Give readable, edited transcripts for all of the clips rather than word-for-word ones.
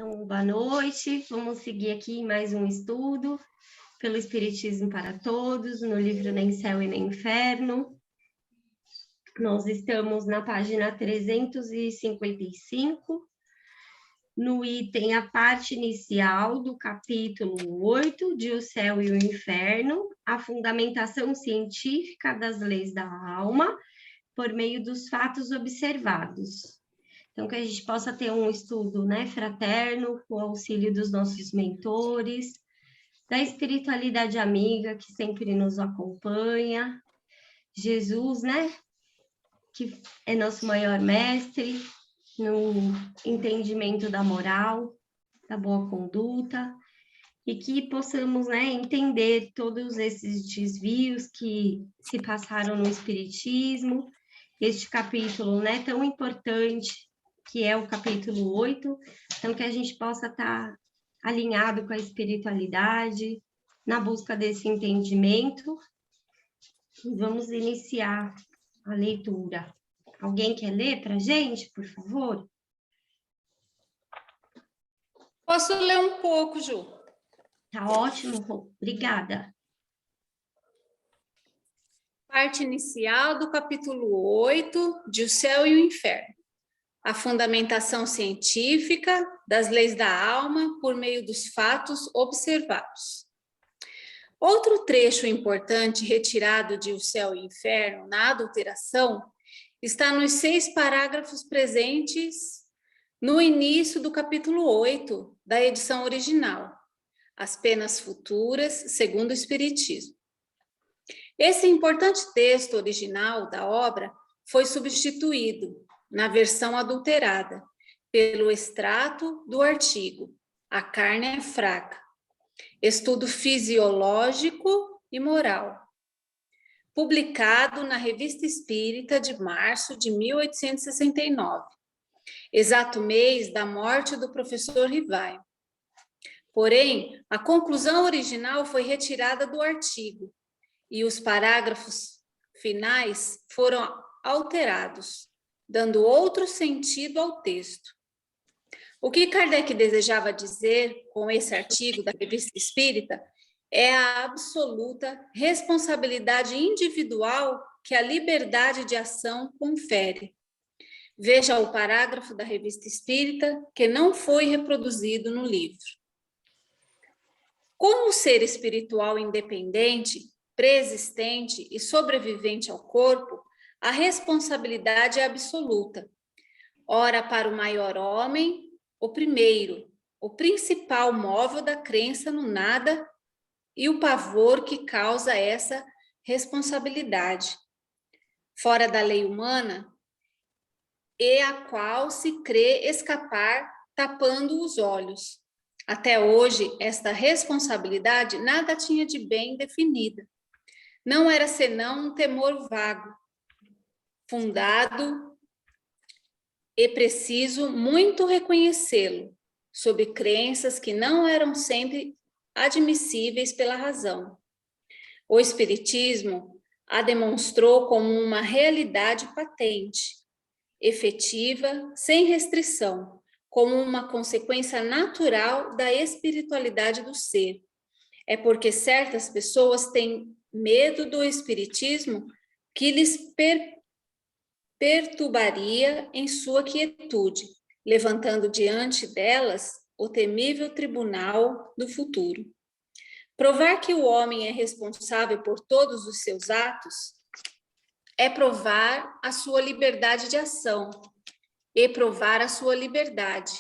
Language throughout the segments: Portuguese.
Então, boa noite. Vamos seguir aqui mais um estudo pelo Espiritismo para Todos, no livro Nem Céu e Nem Inferno. Nós estamos na página 355, no item a parte inicial do capítulo 8, de O Céu e o Inferno, a fundamentação científica das leis da alma, por meio dos fatos observados. Então, que a gente possa ter um estudo, fraterno, com o auxílio dos nossos mentores, da espiritualidade amiga que sempre nos acompanha, Jesus, que é nosso maior mestre no entendimento da moral, da boa conduta, e que possamos, entender todos esses desvios que se passaram no Espiritismo, este capítulo, tão importante, que é o capítulo 8, então que a gente possa estar alinhado com a espiritualidade, na busca desse entendimento. Vamos iniciar a leitura. Alguém quer ler para a gente, por favor? Posso ler um pouco, Ju? Tá ótimo, obrigada. Parte inicial do capítulo 8, de O Céu e o Inferno. A fundamentação científica das leis da alma por meio dos fatos observados. Outro trecho importante retirado de O Céu e o Inferno, na adulteração, está nos 6 parágrafos presentes no início do capítulo 8 da edição original, As Penas Futuras, segundo o Espiritismo. Esse importante texto original da obra foi substituído, na versão adulterada, pelo extrato do artigo A Carne é Fraca, Estudo Fisiológico e Moral, publicado na Revista Espírita de março de 1869, exato mês da morte do professor Rivaio. Porém, a conclusão original foi retirada do artigo e os parágrafos finais foram alterados, dando outro sentido ao texto. O que Kardec desejava dizer com esse artigo da Revista Espírita é a absoluta responsabilidade individual que a liberdade de ação confere. Veja o parágrafo da Revista Espírita que não foi reproduzido no livro. Como ser espiritual independente, preexistente e sobrevivente ao corpo, a responsabilidade é absoluta. Ora, para o maior homem, o primeiro, o principal móvel da crença no nada e o pavor que causa essa responsabilidade. Fora da lei humana, e a qual se crê escapar tapando os olhos. Até hoje, esta responsabilidade nada tinha de bem definida. Não era senão um temor vago, fundado e preciso muito reconhecê-lo, sob crenças que não eram sempre admissíveis pela razão. O Espiritismo a demonstrou como uma realidade patente, efetiva, sem restrição, como uma consequência natural da espiritualidade do ser. É porque certas pessoas têm medo do Espiritismo que lhes perturbaria em sua quietude, levantando diante delas o temível tribunal do futuro. Provar que o homem é responsável por todos os seus atos é provar a sua liberdade de ação e provar a sua liberdade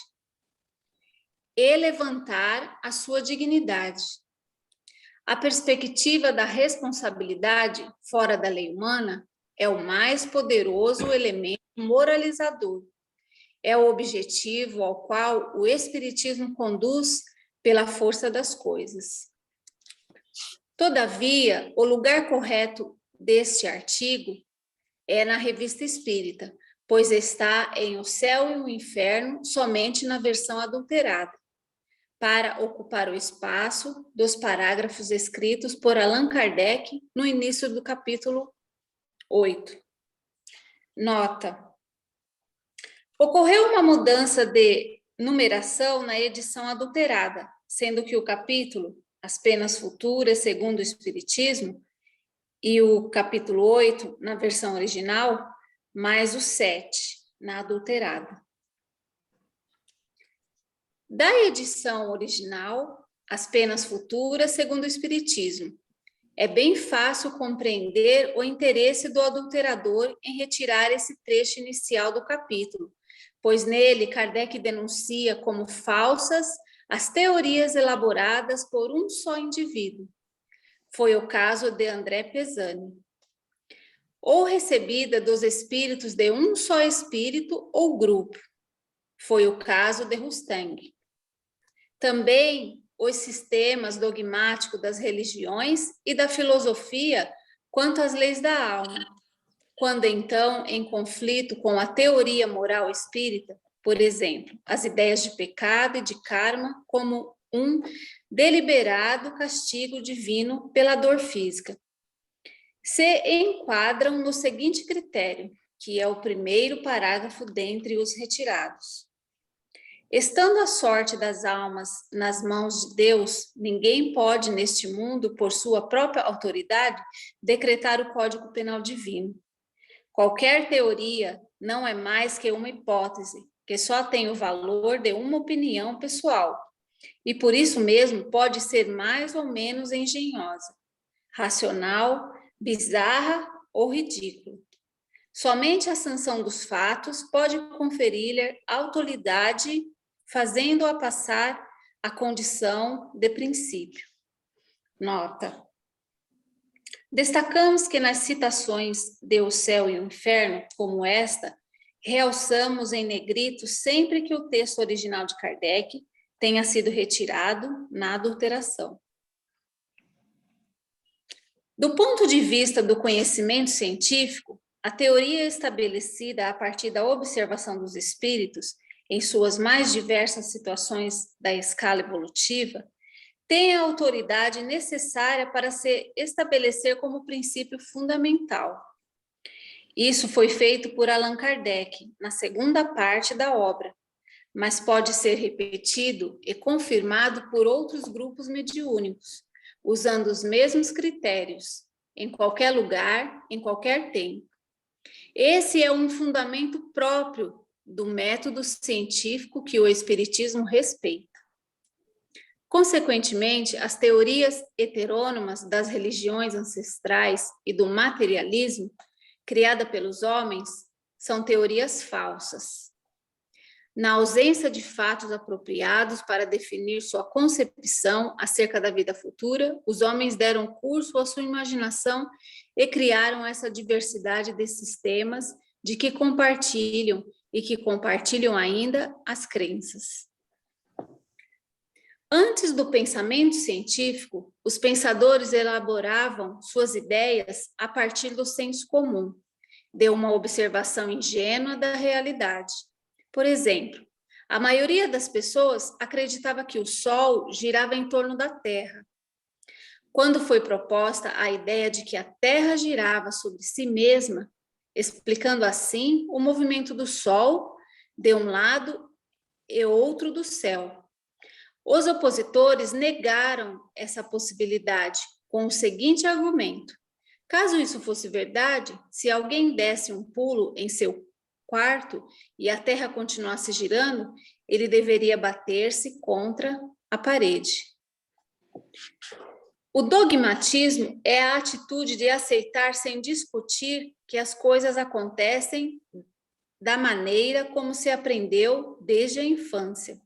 e levantar a sua dignidade. A perspectiva da responsabilidade fora da lei humana é o mais poderoso elemento moralizador. É o objetivo ao qual o Espiritismo conduz pela força das coisas. Todavia, o lugar correto deste artigo é na Revista Espírita, pois está em O Céu e o Inferno somente na versão adulterada, para ocupar o espaço dos parágrafos escritos por Allan Kardec no início do capítulo 8. Nota: ocorreu uma mudança de numeração na edição adulterada, sendo que o capítulo As Penas Futuras, segundo o Espiritismo, e o capítulo 8, na versão original, mais o 7, na adulterada. Da edição original, As Penas Futuras, segundo o Espiritismo, é bem fácil compreender o interesse do adulterador em retirar esse trecho inicial do capítulo, pois nele Kardec denuncia como falsas as teorias elaboradas por um só indivíduo. Foi o caso de André Pesani. Ou recebida dos espíritos de um só espírito ou grupo. Foi o caso de Rustang. Também os sistemas dogmáticos das religiões e da filosofia quanto às leis da alma, quando então em conflito com a teoria moral espírita, por exemplo, as ideias de pecado e de karma como um deliberado castigo divino pela dor física, se enquadram no seguinte critério, que é o primeiro parágrafo dentre os retirados. Estando a sorte das almas nas mãos de Deus, ninguém pode neste mundo, por sua própria autoridade, decretar o Código Penal divino. Qualquer teoria não é mais que uma hipótese, que só tem o valor de uma opinião pessoal, e por isso mesmo pode ser mais ou menos engenhosa, racional, bizarra ou ridícula. Somente a sanção dos fatos pode conferir-lhe autoridade, fazendo-a passar a condição de princípio. Nota. Destacamos que nas citações de O Céu e o Inferno, como esta, realçamos em negrito sempre que o texto original de Kardec tenha sido retirado na adulteração. Do ponto de vista do conhecimento científico, a teoria estabelecida a partir da observação dos espíritos em suas mais diversas situações da escala evolutiva, tem a autoridade necessária para se estabelecer como princípio fundamental. Isso foi feito por Allan Kardec, na segunda parte da obra, mas pode ser repetido e confirmado por outros grupos mediúnicos, usando os mesmos critérios, em qualquer lugar, em qualquer tempo. Esse é um fundamento próprio do método científico que o Espiritismo respeita. Consequentemente, as teorias heterônomas das religiões ancestrais e do materialismo, criada pelos homens, são teorias falsas. Na ausência de fatos apropriados para definir sua concepção acerca da vida futura, os homens deram curso à sua imaginação e criaram essa diversidade de sistemas de que compartilham e que compartilham ainda as crenças. Antes do pensamento científico, os pensadores elaboravam suas ideias a partir do senso comum, de uma observação ingênua da realidade. Por exemplo, a maioria das pessoas acreditava que o Sol girava em torno da Terra. Quando foi proposta a ideia de que a Terra girava sobre si mesma, explicando assim o movimento do Sol de um lado e outro do céu, os opositores negaram essa possibilidade com o seguinte argumento: caso isso fosse verdade, se alguém desse um pulo em seu quarto e a Terra continuasse girando, ele deveria bater-se contra a parede. O dogmatismo é a atitude de aceitar sem discutir que as coisas acontecem da maneira como se aprendeu desde a infância,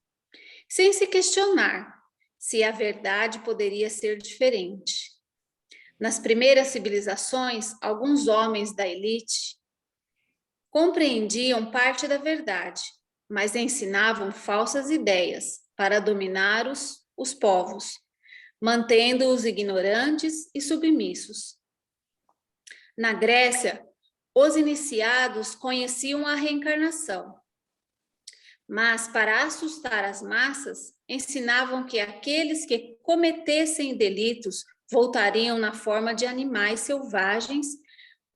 sem se questionar se a verdade poderia ser diferente. Nas primeiras civilizações, alguns homens da elite compreendiam parte da verdade, mas ensinavam falsas ideias para dominar os povos, mantendo-os ignorantes e submissos. Na Grécia, os iniciados conheciam a reencarnação, mas para assustar as massas, ensinavam que aqueles que cometessem delitos voltariam na forma de animais selvagens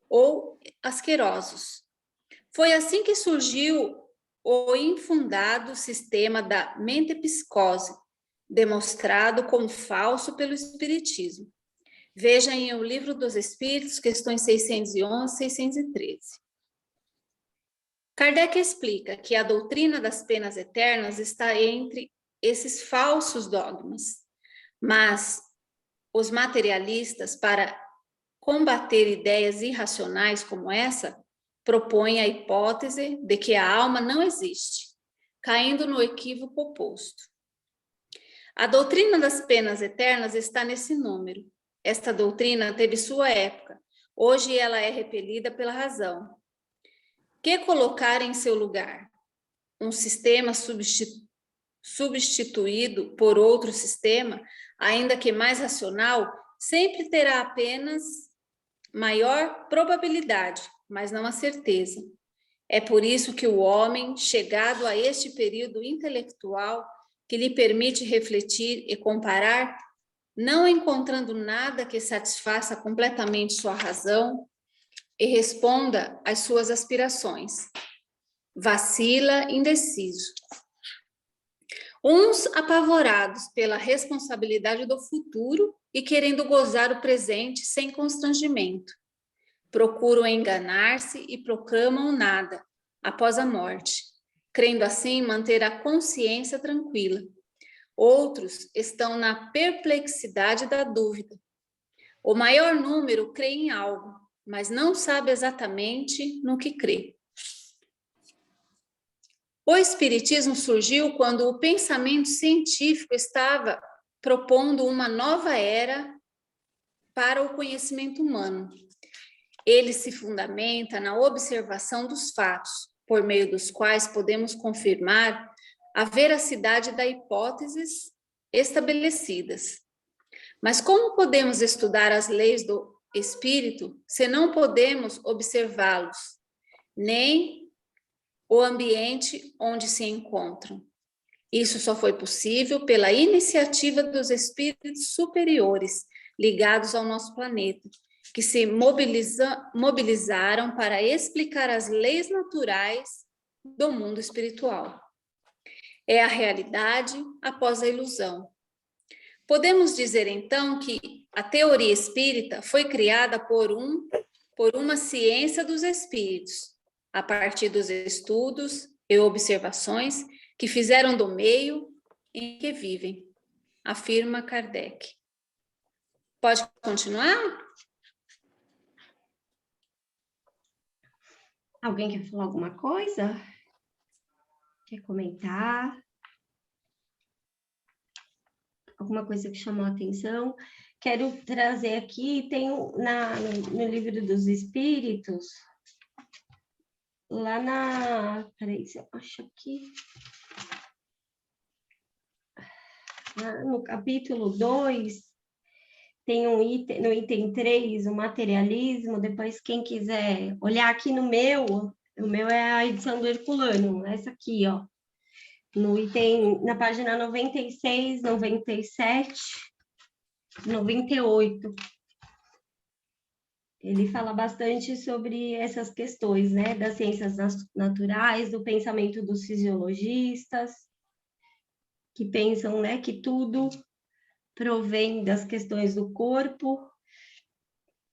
ou asquerosos. Foi assim que surgiu o infundado sistema da mentepsicose, demonstrado como falso pelo Espiritismo. Veja em O Livro dos Espíritos, questões 611 e 613. Kardec explica que a doutrina das penas eternas está entre esses falsos dogmas, mas os materialistas, para combater ideias irracionais como essa, propõem a hipótese de que a alma não existe, caindo no equívoco oposto. A doutrina das penas eternas está nesse número. Esta doutrina teve sua época. Hoje ela é repelida pela razão. Que colocar em seu lugar? Um sistema substituído por outro sistema, ainda que mais racional, sempre terá apenas maior probabilidade, mas não a certeza. É por isso que o homem, chegado a este período intelectual que lhe permite refletir e comparar, não encontrando nada que satisfaça completamente sua razão e responda às suas aspirações, vacila indeciso. Uns apavorados pela responsabilidade do futuro e querendo gozar o presente sem constrangimento, procuram enganar-se e proclamam nada após a morte, crendo assim manter a consciência tranquila. Outros estão na perplexidade da dúvida. O maior número crê em algo, mas não sabe exatamente no que crê. O Espiritismo surgiu quando o pensamento científico estava propondo uma nova era para o conhecimento humano. Ele se fundamenta na observação dos fatos, por meio dos quais podemos confirmar a veracidade das hipóteses estabelecidas. Mas como podemos estudar as leis do espírito se não podemos observá-los, nem o ambiente onde se encontram? Isso só foi possível pela iniciativa dos espíritos superiores ligados ao nosso planeta, que se mobilizaram para explicar as leis naturais do mundo espiritual. É a realidade após a ilusão. Podemos dizer, então, que a teoria espírita foi criada por uma ciência dos espíritos, a partir dos estudos e observações que fizeram do meio em que vivem, afirma Kardec. Pode continuar? Alguém quer falar alguma coisa? Quer comentar? Alguma coisa que chamou a atenção? Quero trazer aqui, tem no Livro dos Espíritos, lá peraí, se eu acho aqui. No capítulo 2, tem um item, no item 3, o materialismo. Depois, quem quiser olhar aqui no meu, o meu é a edição do Herculano, essa aqui, ó. No item, na página 96, 97, 98. Ele fala bastante sobre essas questões, né, das ciências naturais, do pensamento dos fisiologistas, que pensam, né, que tudo provém das questões do corpo.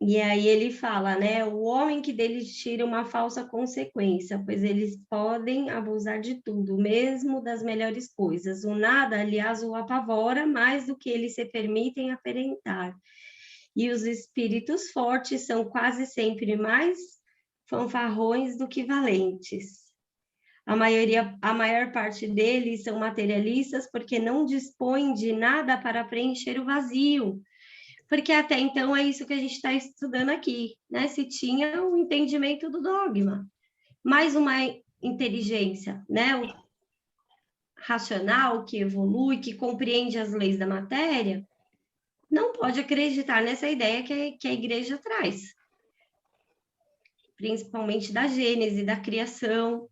E aí ele fala, né, o homem que deles tira uma falsa consequência, pois eles podem abusar de tudo, mesmo das melhores coisas. O nada, aliás, o apavora mais do que eles se permitem aparentar. E os espíritos fortes são quase sempre mais fanfarrões do que valentes. A maior parte deles são materialistas porque não dispõem de nada para preencher o vazio. Porque até então é isso que a gente está estudando aqui, né? Se tinha o entendimento do dogma, mais uma inteligência, né? O racional que evolui, que compreende as leis da matéria, não pode acreditar nessa ideia que a igreja traz, principalmente da Gênese, da criação.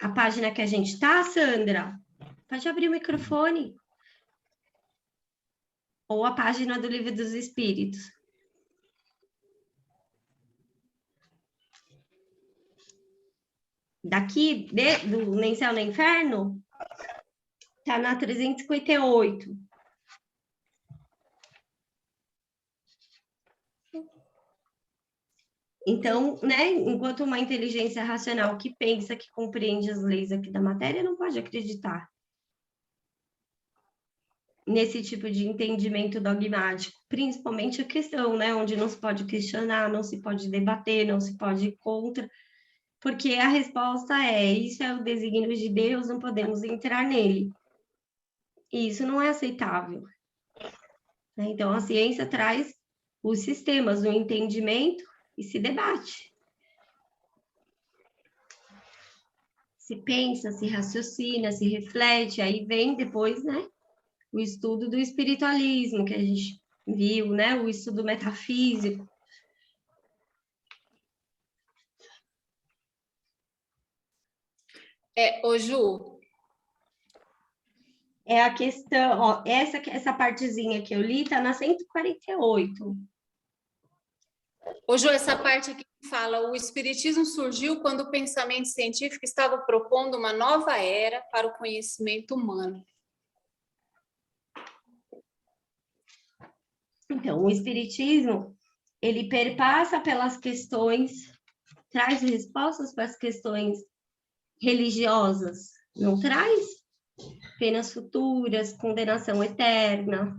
A página que a gente está, Sandra, pode abrir o microfone. Ou a página do Livro dos Espíritos. daqui, do Nem Céu nem Inferno, está na 358. Então, né, enquanto uma inteligência racional que pensa, que compreende as leis aqui da matéria, não pode acreditar nesse tipo de entendimento dogmático, principalmente a questão, né, onde não se pode questionar, não se pode debater, não se pode ir contra, porque a resposta é: isso é o desígnio de Deus, não podemos entrar nele. E isso não é aceitável. Então, a ciência traz os sistemas, o entendimento e se debate. Se pensa, se raciocina, se reflete, aí vem depois, né, o estudo do espiritualismo, que a gente viu, né, o estudo metafísico. Ô Ju, É a questão, ó, essa partezinha que eu li está na 148. Ô Ju, essa parte aqui que fala: o Espiritismo surgiu quando o pensamento científico estava propondo uma nova era para o conhecimento humano. Então, o espiritismo, ele perpassa pelas questões, traz respostas para as questões religiosas, não traz penas futuras, condenação eterna,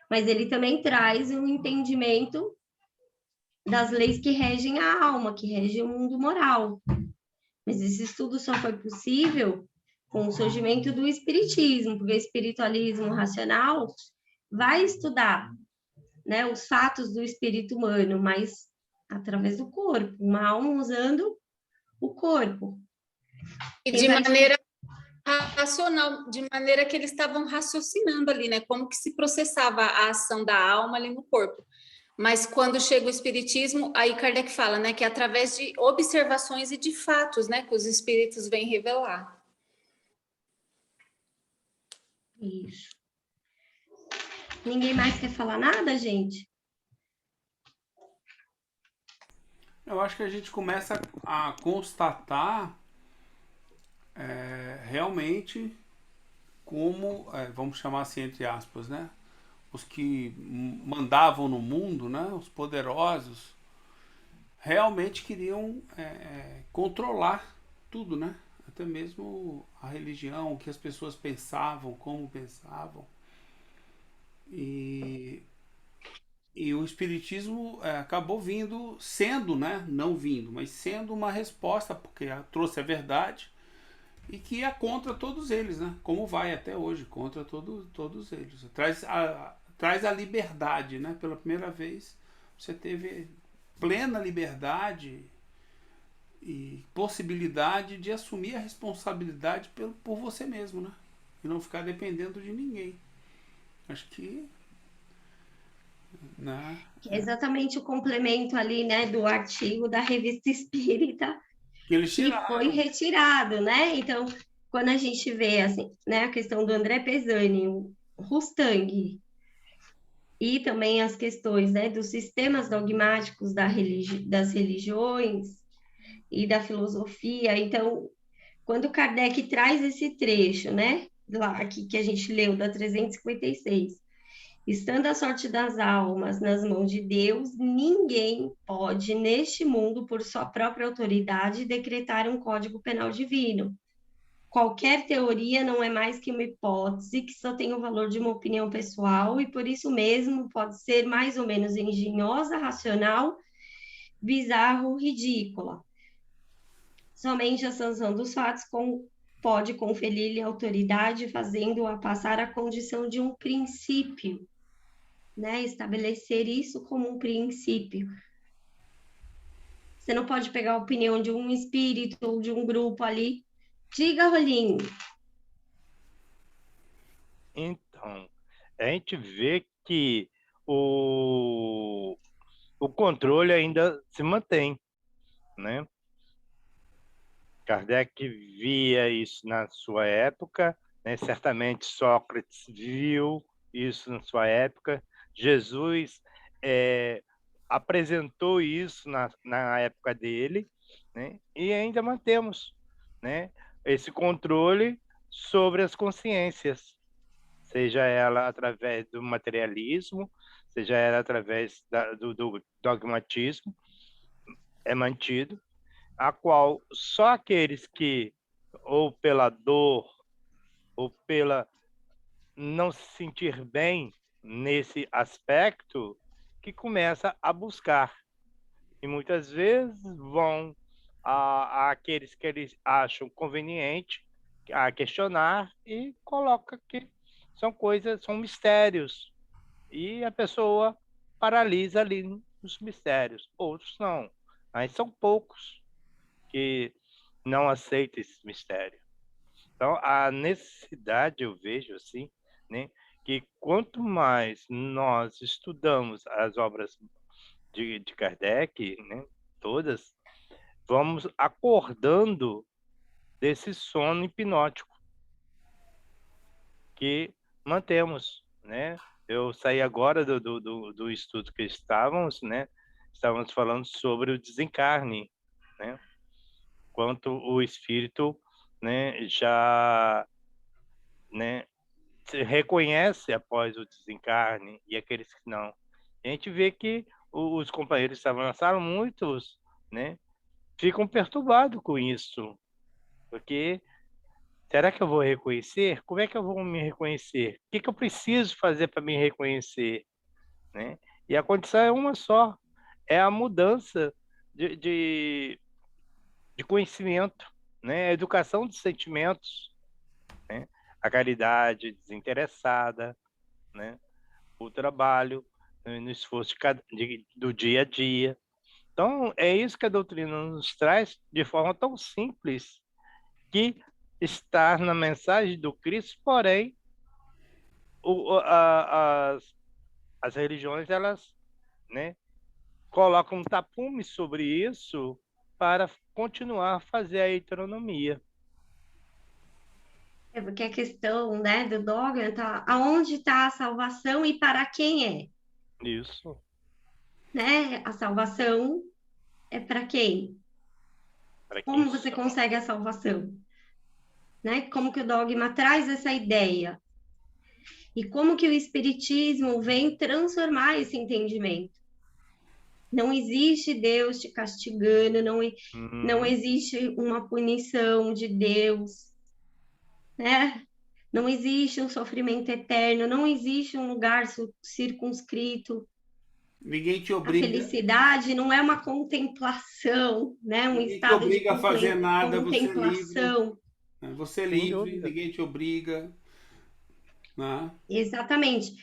mas ele também traz um entendimento das leis que regem a alma, que regem o mundo moral. Mas esse estudo só foi possível com o surgimento do espiritismo, porque o espiritualismo racional vai estudar, né, os fatos do espírito humano, mas através do corpo, uma alma usando o corpo. E de maneira racional, de maneira que eles estavam raciocinando ali, né? Como que se processava a ação da alma ali no corpo. Mas quando chega o espiritismo, aí Kardec fala, né, que é através de observações e de fatos, né, que os espíritos vêm revelar. Isso. Ninguém mais quer falar nada, gente? Eu acho que a gente começa a constatar realmente como, vamos chamar assim entre aspas, né? Os que mandavam no mundo, né? Os poderosos, realmente queriam controlar tudo, né? Até mesmo a religião, o que as pessoas pensavam, como pensavam. E, e o Espiritismo acabou vindo, sendo, né? Não vindo, mas sendo uma resposta, porque trouxe a verdade e que é contra todos eles, né? Como vai até hoje, contra todos eles. Traz a liberdade, né? Pela primeira vez você teve plena liberdade e possibilidade de assumir a responsabilidade por você mesmo, né? E não ficar dependendo de ninguém. Acho que, né? Que é exatamente o complemento ali, né, do artigo da Revista Espírita, Eles que foi tiraram. retirado, né? Então, quando a gente vê assim, né, a questão do André Pesani, o Rustang, e também as questões, né, dos sistemas dogmáticos das religiões e da filosofia. Então, quando Kardec traz esse trecho, né, lá aqui que a gente leu da 356, estando a sorte das almas nas mãos de Deus, ninguém pode, neste mundo, por sua própria autoridade, decretar um código penal divino. Qualquer teoria não é mais que uma hipótese que só tem o valor de uma opinião pessoal e, por isso mesmo, pode ser mais ou menos engenhosa, racional, bizarro, ridícula. Somente a sanção dos fatos pode conferir-lhe autoridade, fazendo-a passar a condição de um princípio, né? Estabelecer isso como um princípio. Você não pode pegar a opinião de um espírito ou de um grupo ali. Diga, Rolinho. Então, a gente vê que o controle ainda se mantém, né? Kardec via isso na sua época, né? Certamente Sócrates viu isso na sua época, Jesus apresentou isso na época dele, né? E ainda mantemos, né, esse controle sobre as consciências, seja ela através do materialismo, seja ela através do dogmatismo, é mantido, a qual só aqueles que, ou pela dor, ou pela não se sentir bem nesse aspecto, que começa a buscar. E muitas vezes vão àqueles que eles acham conveniente a questionar e coloca que são coisas, são mistérios. E a pessoa paralisa ali nos mistérios. Outros não. Mas são poucos que não aceitam esse mistério. Então, a necessidade, eu vejo assim, né, que quanto mais nós estudamos as obras de Kardec, né, todas, vamos acordando desse sono hipnótico que mantemos, né? Eu saí agora do estudo que estávamos, né? Estávamos falando sobre o desencarne, né? Quanto o espírito, né, já, né, se reconhece após o desencarne e aqueles que não. A gente vê que os companheiros que estavam na sala, muitos, né, ficam perturbados com isso, porque será que eu vou reconhecer? Como é que eu vou me reconhecer? O que eu preciso fazer para me reconhecer? Né? E a condição é uma só, é a mudança de conhecimento, né? A educação dos sentimentos, né? A caridade desinteressada, né? O trabalho, né? No esforço do dia a dia. Então, é isso que a doutrina nos traz de forma tão simples, que está na mensagem do Cristo, porém, as religiões, elas, né, colocam um tapume sobre isso para continuar a fazer a heteronomia. É porque a questão, né, do dogma tá aonde está a salvação e para quem é, Isso. né? A salvação é para quem? Para quem Como você só. consegue a salvação? Né? Como que o dogma traz essa ideia? E como que o espiritismo vem transformar esse entendimento? Não existe Deus te castigando, não existe uma punição de Deus, né? Não existe um sofrimento eterno, não existe um lugar circunscrito. Ninguém te A obriga, felicidade não é uma contemplação, né? Um ninguém te estado de obriga a fazer nada, você é livre. contemplação. Né? Você é Sem livre, dúvida. ninguém te obriga. Né? Exatamente.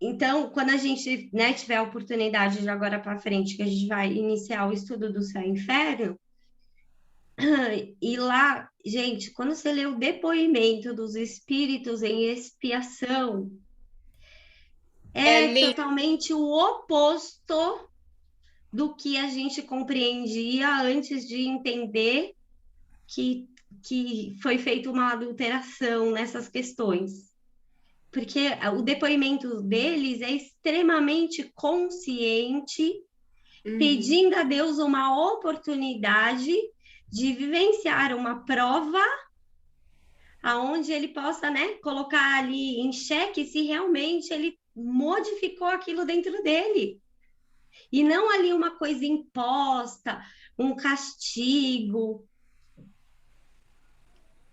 Então, quando a gente, né, tiver a oportunidade de agora para frente, que a gente vai iniciar o estudo do céu e inferno, e lá, gente, quando você lê o depoimento dos espíritos em expiação, É é lindo. totalmente o oposto do que a gente compreendia antes de entender que foi feita uma adulteração nessas questões. Porque o depoimento deles é extremamente consciente, pedindo a Deus uma oportunidade de vivenciar uma prova aonde ele possa, né, colocar ali em xeque se realmente ele modificou aquilo dentro dele. E não ali uma coisa imposta, um castigo,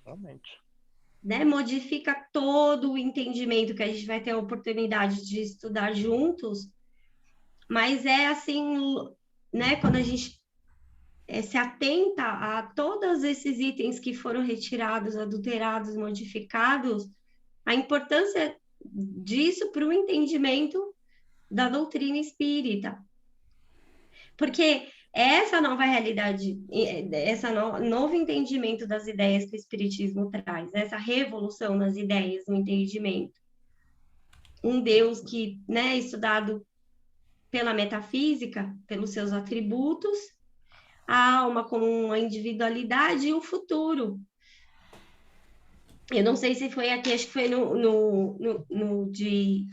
Realmente. né? Modifica todo o entendimento que a gente vai ter a oportunidade de estudar juntos, mas é assim, né? Quando a gente se atenta a todos esses itens que foram retirados, adulterados, modificados, a importância disso para o entendimento da doutrina espírita. Porque essa nova realidade, esse novo entendimento das ideias que o Espiritismo traz, essa revolução nas ideias, no entendimento, um Deus que, né, é estudado pela metafísica, pelos seus atributos, a alma como uma individualidade e o futuro. Eu não sei se foi aqui, acho que foi no de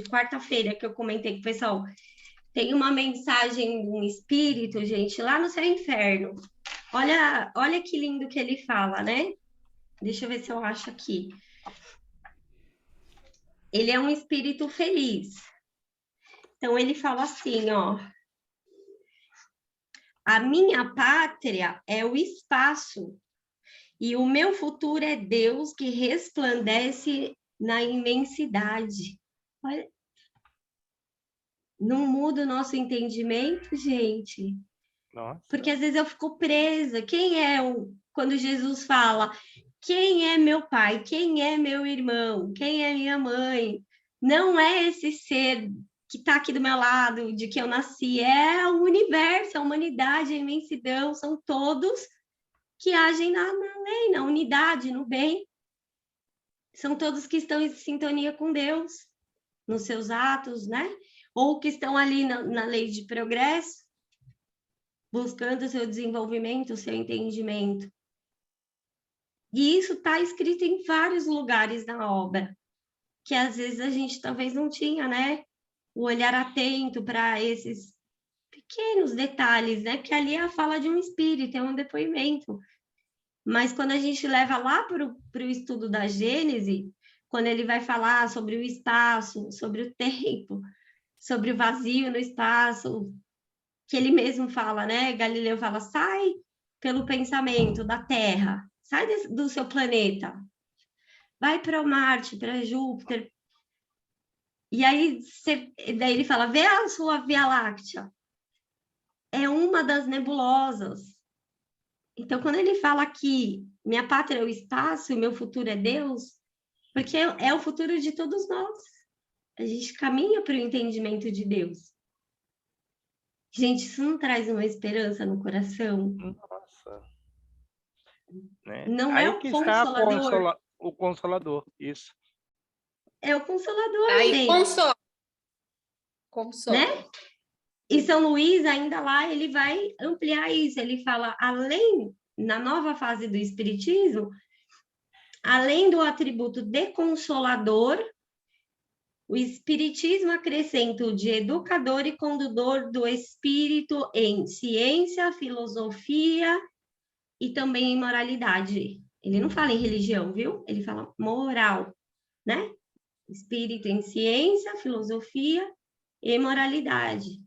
quarta-feira que eu comentei com o pessoal. Tem uma mensagem de um espírito, gente, lá no céu e inferno, Olha que lindo que ele fala, né? Deixa eu ver se eu acho aqui. Ele é um espírito feliz. Então, ele fala assim, ó. A minha pátria é o espaço e o meu futuro é Deus que resplandece na imensidade. Olha, não muda o nosso entendimento, gente? Nossa. Porque às vezes eu fico presa. Quando Jesus fala, quem é meu pai? Quem é meu irmão? Quem é minha mãe? Não é esse ser que está aqui do meu lado, de que eu nasci, é o universo, a humanidade, a imensidão, são todos que agem na lei, na unidade, no bem. São todos que estão em sintonia com Deus, nos seus atos, né? Ou que estão ali na lei de progresso, buscando o seu desenvolvimento, o seu entendimento. E isso está escrito em vários lugares na obra, que às vezes a gente talvez não tinha, né? O olhar atento para esses pequenos detalhes, né? Porque ali é a fala de um espírito, é um depoimento. Mas quando a gente leva lá para o estudo da Gênese, quando ele vai falar sobre o espaço, sobre o tempo, sobre o vazio no espaço, que ele mesmo fala, né? Galileu fala, sai pelo pensamento da Terra, sai do seu planeta, vai para Marte, para Júpiter. E aí, daí ele fala, vê a sua Via Láctea. É uma das nebulosas. Então, quando ele fala que minha pátria é o espaço e meu futuro é Deus, porque é o futuro de todos nós. A gente caminha para o entendimento de Deus. Gente, isso não traz uma esperança no coração? Nossa. Né? Não é Aí o que está Consolador? o Consolador, isso. É o Consolador, Aí gente. consola. Né? E São Luís, ainda lá, ele vai ampliar isso. Ele fala, na nova fase do Espiritismo, além do atributo de consolador, o Espiritismo acrescenta o de educador e condutor do espírito em ciência, filosofia e também em moralidade. Ele não fala em religião, viu? Ele fala moral, né? Espírito em ciência, filosofia e moralidade.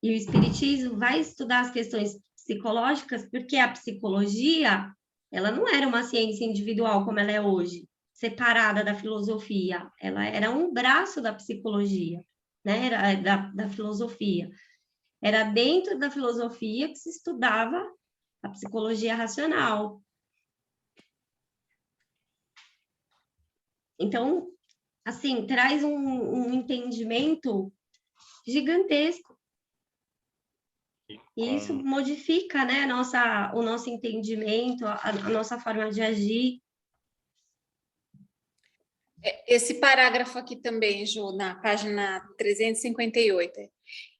E o Espiritismo vai estudar as questões psicológicas, porque a psicologia, ela não era uma ciência individual como ela é hoje, separada da filosofia. Ela era um braço da psicologia, né? Era da filosofia. Era dentro da filosofia que se estudava a psicologia racional. Então, assim, traz um entendimento gigantesco. E isso modifica, né, o nosso entendimento, a nossa forma de agir. Esse parágrafo aqui também, Ju, na página 358.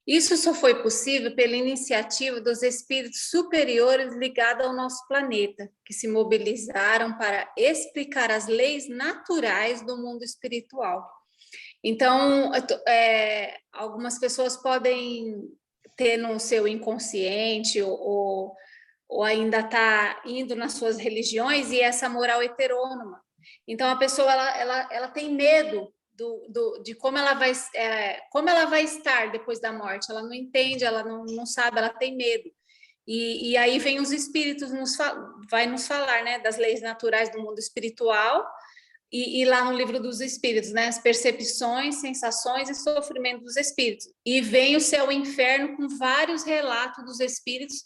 Isso só foi possível pela iniciativa dos espíritos superiores ligados ao nosso planeta, que se mobilizaram para explicar as leis naturais do mundo espiritual. Então, algumas pessoas podem ter no seu inconsciente ou ainda tá indo nas suas religiões e essa moral heterônoma. Então, a pessoa ela tem medo de como ela vai estar depois da morte. Ela não entende, ela não sabe, ela tem medo. E aí vem os espíritos, vai nos falar, né, das leis naturais do mundo espiritual, e lá no livro dos espíritos, né, as percepções, sensações e sofrimento dos espíritos. E vem o céu e o inferno com vários relatos dos espíritos.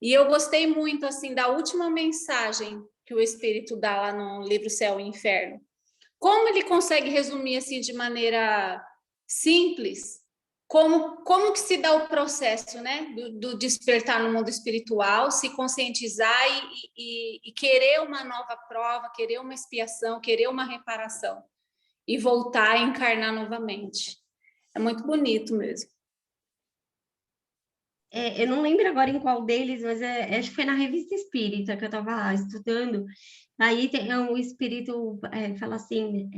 E eu gostei muito, assim, da última mensagem que o espírito dá lá no livro Céu e Inferno. Como ele consegue resumir, assim, de maneira simples, como que se dá o processo, né, do despertar no mundo espiritual, se conscientizar e querer uma nova prova, querer uma expiação, querer uma reparação e voltar a encarnar novamente. É muito bonito mesmo. Eu não lembro agora em qual deles, mas acho que foi na Revista Espírita que eu estava estudando. Aí o espírito fala assim,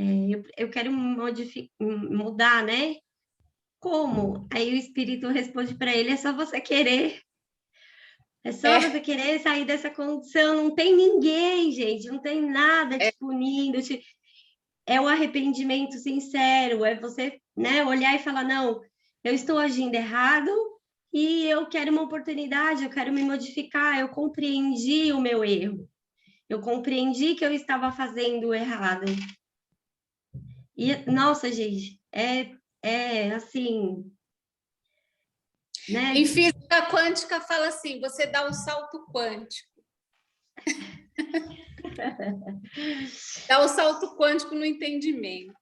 eu quero mudar, né? Como? Aí o espírito responde para ele, é só você querer. É só você querer sair dessa condição. Não tem ninguém, gente. Não tem nada te punindo. É o arrependimento sincero. É você, né, olhar e falar, não, eu estou agindo errado e eu quero uma oportunidade, eu quero me modificar. Eu compreendi o meu erro. Eu compreendi que eu estava fazendo errado. E, nossa, gente, assim, né? Em física quântica fala assim, você dá um salto quântico. Dá o salto quântico no entendimento.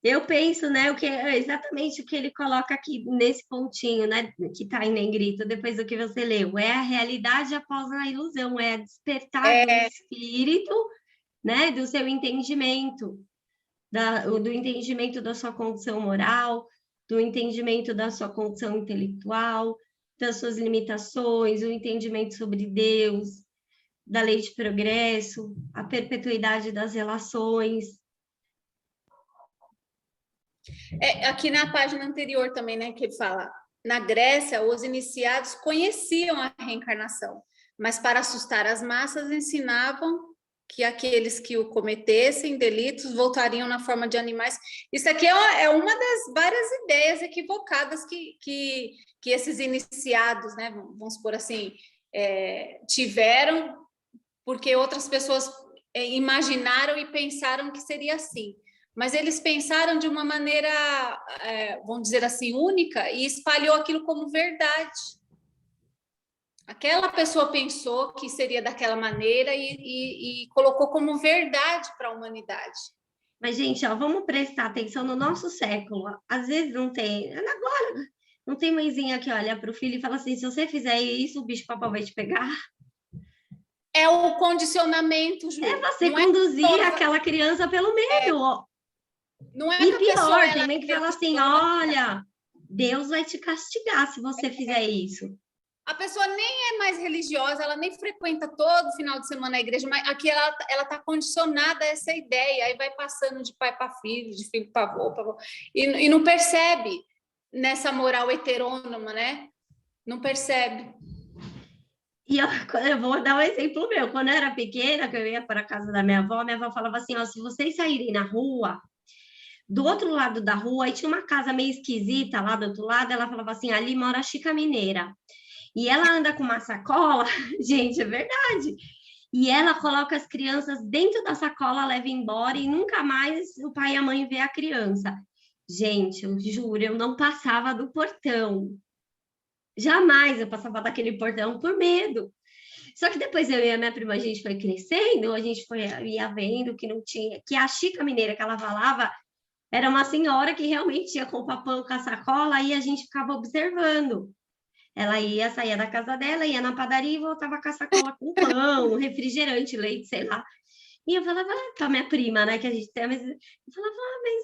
Eu penso, né, exatamente o que ele coloca aqui nesse pontinho, né, que está em negrito, depois do que você leu. É a realidade após a ilusão, é despertar do espírito, né, do seu entendimento, do entendimento da sua condição moral, do entendimento da sua condição intelectual, das suas limitações, o entendimento sobre Deus, da lei de progresso, a perpetuidade das relações. Aqui na página anterior também, né, que ele fala, na Grécia, os iniciados conheciam a reencarnação, mas para assustar as massas ensinavam que aqueles que o cometessem delitos voltariam na forma de animais. Isso aqui é uma das várias ideias equivocadas que esses iniciados, né, vamos supor assim, tiveram, porque outras pessoas imaginaram e pensaram que seria assim. Mas eles pensaram de uma maneira, vamos dizer assim, única e espalhou aquilo como verdade. Aquela pessoa pensou que seria daquela maneira e colocou como verdade para a humanidade. Mas, gente, ó, vamos prestar atenção no nosso século. Às vezes não tem... Agora, não tem mãezinha que olha para o filho e fala assim, se você fizer isso, o bicho-papão vai te pegar. É o condicionamento, Ju. É você conduzir aquela criança pelo medo. Não é e que pior, também que fala assim, olha, Deus vai te castigar se você fizer isso. A pessoa nem é mais religiosa, ela nem frequenta todo final de semana a igreja, mas aqui ela está condicionada a essa ideia, aí vai passando de pai para filho, de filho para avô, e não percebe nessa moral heterônoma, né? Não percebe. E eu vou dar um exemplo meu. Quando eu era pequena, que eu ia para a casa da minha avó falava assim, ó, se vocês saírem na rua, do outro lado da rua, aí tinha uma casa meio esquisita lá do outro lado, ela falava assim, ali mora a Chica Mineira. E ela anda com uma sacola, gente, é verdade. E ela coloca as crianças dentro da sacola, leva embora e nunca mais o pai e a mãe vê a criança. Gente, eu juro, eu não passava do portão. Jamais eu passava daquele portão por medo. Só que depois eu e a minha prima, a gente foi crescendo, a gente ia vendo que não tinha, que a Chica Mineira que ela falava era uma senhora que realmente ia com o papão, com a sacola, e a gente ficava observando. Ela saía da casa dela, ia na padaria e voltava com a sacola com pão, refrigerante, leite, sei lá. E eu falava, pra minha prima, né, que a gente tem, mas eu falava, mas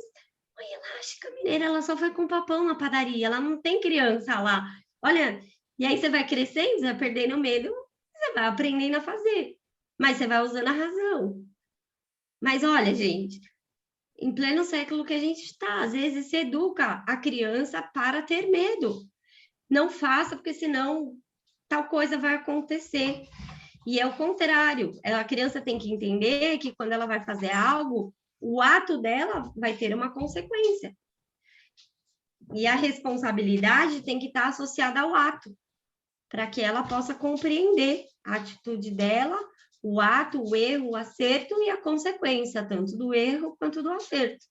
mãe, ela, a Chica Mineira, ela só foi com papão na padaria, ela não tem criança lá. Olha, e aí você vai crescendo, você vai perdendo o medo, você vai aprendendo a fazer, mas você vai usando a razão. Mas olha, gente, em pleno século que a gente está, às vezes se educa a criança para ter medo. Não faça, porque senão tal coisa vai acontecer. E é o contrário. A criança tem que entender que quando ela vai fazer algo, o ato dela vai ter uma consequência. E a responsabilidade tem que estar associada ao ato, para que ela possa compreender a atitude dela, o ato, o erro, o acerto e a consequência, tanto do erro quanto do acerto.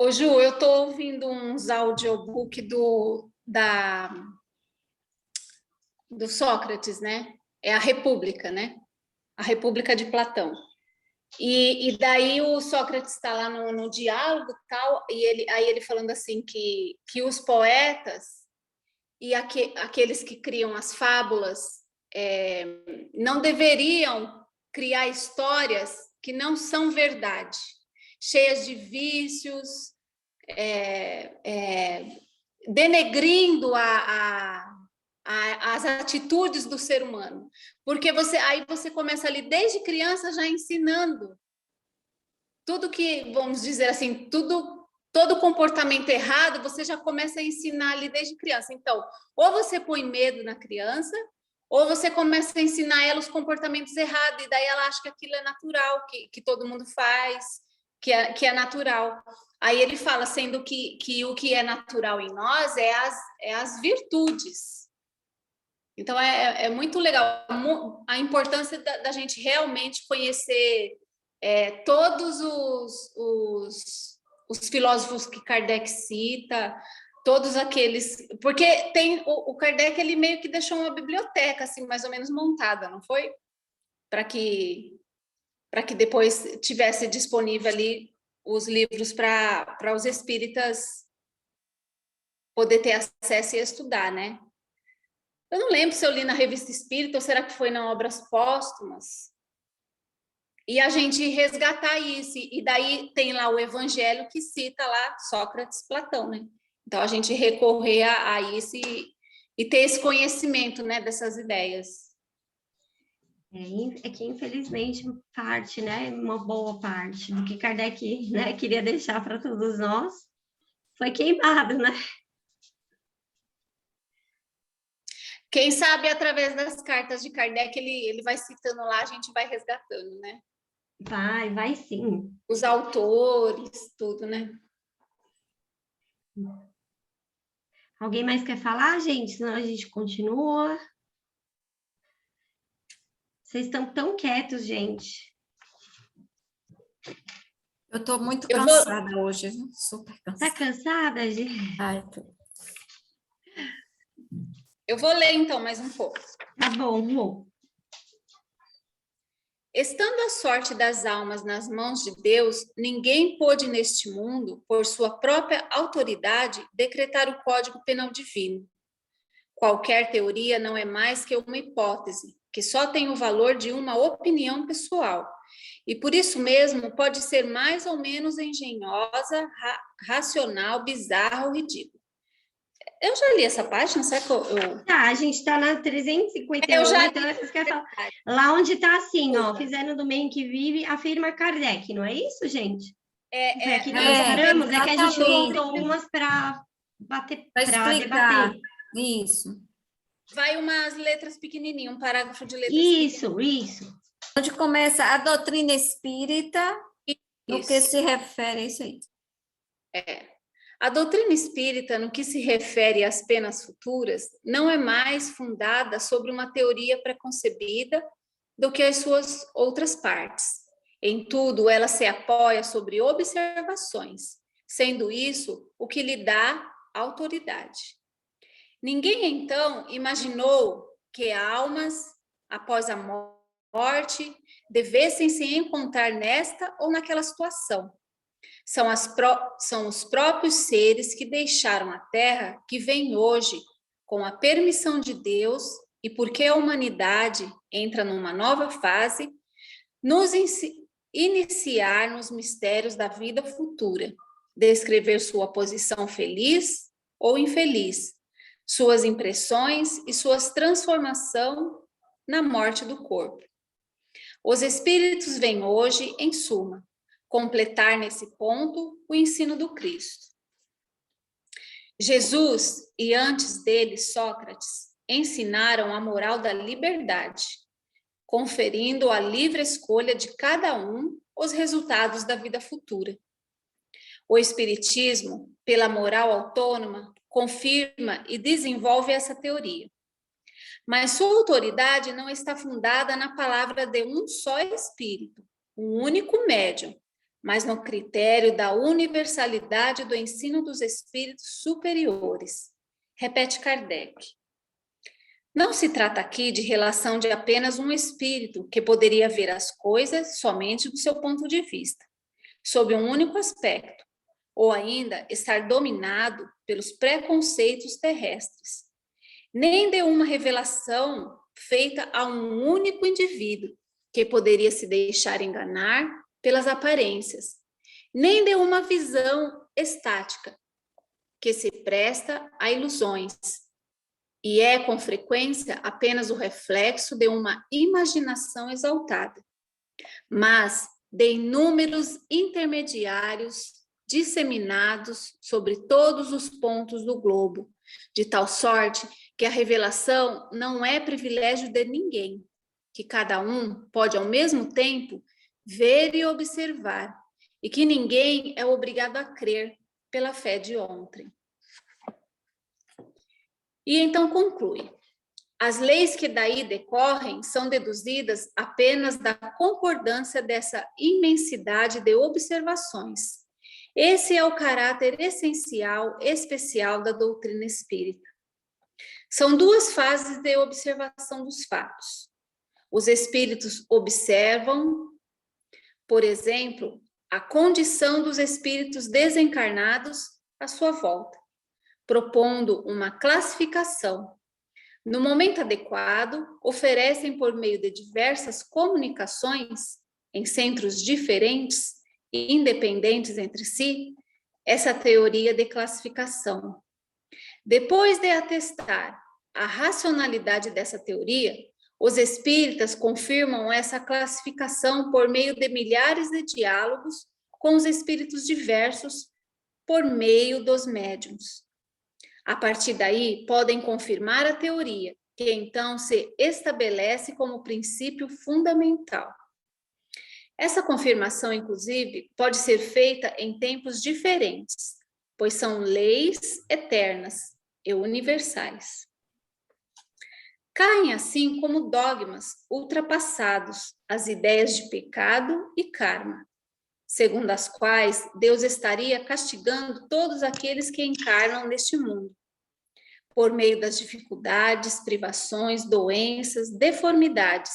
Ô, Ju, eu estou ouvindo uns audiobook do Sócrates, né? É a República, né? A República de Platão. E daí o Sócrates está lá no diálogo e tal, e aí ele falando assim que os poetas e aqueles que criam as fábulas não deveriam criar histórias que não são verdade, cheias de vícios, denegrindo as atitudes do ser humano, porque aí você começa ali desde criança já ensinando tudo que, vamos dizer assim, tudo todo comportamento errado, você já começa a ensinar ali desde criança. Então, ou você põe medo na criança, ou você começa a ensinar ela os comportamentos errados, e daí ela acha que aquilo é natural, que todo mundo faz, que é natural. Aí ele fala, sendo que o que é natural em nós é as virtudes. Então, é muito legal a importância da gente realmente conhecer todos os filósofos que Kardec cita, todos aqueles... Porque tem o Kardec, ele meio que deixou uma biblioteca, assim, mais ou menos montada, não foi? Para que depois tivesse disponível ali os livros para os espíritas poder ter acesso e estudar, né? Eu não lembro se eu li na Revista Espírita ou será que foi na Obras Póstumas. E a gente resgatar isso. E daí tem lá o Evangelho que cita lá Sócrates, Platão, né? Então a gente recorrer a isso e ter esse conhecimento, né, dessas ideias. É que, infelizmente, parte, né, uma boa parte do que Kardec, né, queria deixar para todos nós foi queimado, né? Quem sabe, através das cartas de Kardec, ele vai citando lá, a gente vai resgatando, né? Vai sim. Os autores, tudo, né? Alguém mais quer falar, gente? Senão a gente continua. Vocês estão tão quietos, gente. Eu estou muito cansada hoje, viu? Super cansada. Tá cansada, gente? Ai, tô. Eu vou ler, então, mais um pouco. Tá bom, vou. Estando a sorte das almas nas mãos de Deus, ninguém pôde neste mundo, por sua própria autoridade, decretar o Código Penal Divino. Qualquer teoria não é mais que uma hipótese, que só tem o valor de uma opinião pessoal, e por isso mesmo pode ser mais ou menos engenhosa, racional, bizarra ou ridícula. Eu já li essa página, será que eu... Tá, a gente tá na 358, Eu já li. então vocês querem falar. Lá onde tá assim, ó, fizeram do bem que vive, afirma Kardec, não é isso, gente? Foi aqui que nós paramos, é que a gente voltou umas para bater, Para explicar. debater. Isso. Vai umas letras pequenininhas, um parágrafo de letras Isso. Onde começa a doutrina espírita, no que se refere a isso aí. A doutrina espírita, no que se refere às penas futuras, não é mais fundada sobre uma teoria preconcebida do que as suas outras partes. Em tudo, ela se apoia sobre observações, sendo isso o que lhe dá autoridade. Ninguém, então, imaginou que almas, após a morte, devessem se encontrar nesta ou naquela situação. São os próprios seres que deixaram a Terra que vêm hoje, com a permissão de Deus, e porque a humanidade entra numa nova fase, nos iniciar nos mistérios da vida futura, descrever sua posição feliz ou infeliz, suas impressões e suas transformações na morte do corpo. Os espíritos vêm hoje, em suma, completar nesse ponto o ensino do Cristo. Jesus e antes dele Sócrates ensinaram a moral da liberdade, conferindo à livre escolha de cada um os resultados da vida futura. O Espiritismo, pela moral autônoma, confirma e desenvolve essa teoria. Mas sua autoridade não está fundada na palavra de um só Espírito, um único médium, mas no critério da universalidade do ensino dos espíritos superiores. Repete Kardec. Não se trata aqui de relação de apenas um espírito que poderia ver as coisas somente do seu ponto de vista, sob um único aspecto, ou ainda estar dominado pelos preconceitos terrestres, nem de uma revelação feita a um único indivíduo que poderia se deixar enganar pelas aparências, nem de uma visão estática que se presta a ilusões e é com frequência apenas o reflexo de uma imaginação exaltada, mas de inúmeros intermediários disseminados sobre todos os pontos do globo, de tal sorte que a revelação não é privilégio de ninguém, que cada um pode ao mesmo tempo ver e observar, e que ninguém é obrigado a crer pela fé de ontem. E então conclui: as leis que daí decorrem são deduzidas apenas da concordância dessa imensidade de observações. Esse é o caráter essencial, especial da doutrina espírita. São duas fases de observação dos fatos. Os espíritos observam, por exemplo, a condição dos espíritos desencarnados à sua volta, propondo uma classificação. No momento adequado, oferecem por meio de diversas comunicações em centros diferentes e independentes entre si, essa teoria de classificação. Depois de atestar a racionalidade dessa teoria, os espíritas confirmam essa classificação por meio de milhares de diálogos com os espíritos diversos por meio dos médiuns. A partir daí, podem confirmar a teoria, que então se estabelece como princípio fundamental. Essa confirmação, inclusive, pode ser feita em tempos diferentes, pois são leis eternas e universais. Caem assim como dogmas ultrapassados as ideias de pecado e karma, segundo as quais Deus estaria castigando todos aqueles que encarnam neste mundo, por meio das dificuldades, privações, doenças, deformidades,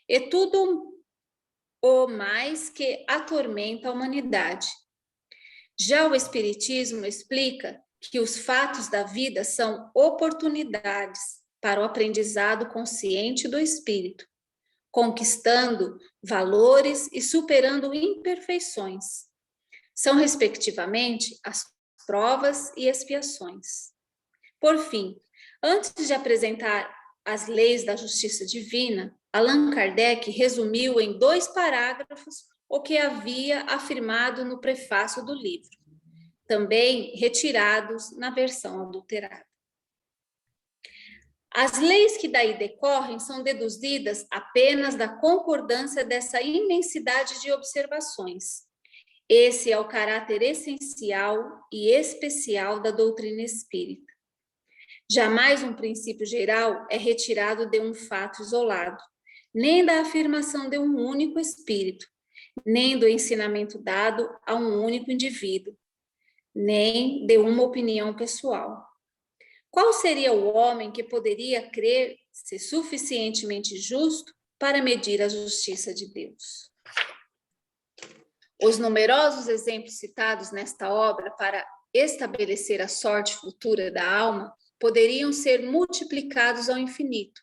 e tudo o mais que atormenta a humanidade. Já o Espiritismo explica que os fatos da vida são oportunidades para o aprendizado consciente do espírito, conquistando valores e superando imperfeições. São, respectivamente, as provas e expiações. Por fim, antes de apresentar as leis da justiça divina, Allan Kardec resumiu em 2 parágrafos o que havia afirmado no prefácio do livro, também retirados na versão adulterada. As leis que daí decorrem são deduzidas apenas da concordância dessa imensidade de observações. Esse é o caráter essencial e especial da doutrina espírita. Jamais um princípio geral é retirado de um fato isolado, nem da afirmação de um único espírito, nem do ensinamento dado a um único indivíduo, nem de uma opinião pessoal. Qual seria o homem que poderia crer-se suficientemente justo para medir a justiça de Deus? Os numerosos exemplos citados nesta obra para estabelecer a sorte futura da alma poderiam ser multiplicados ao infinito,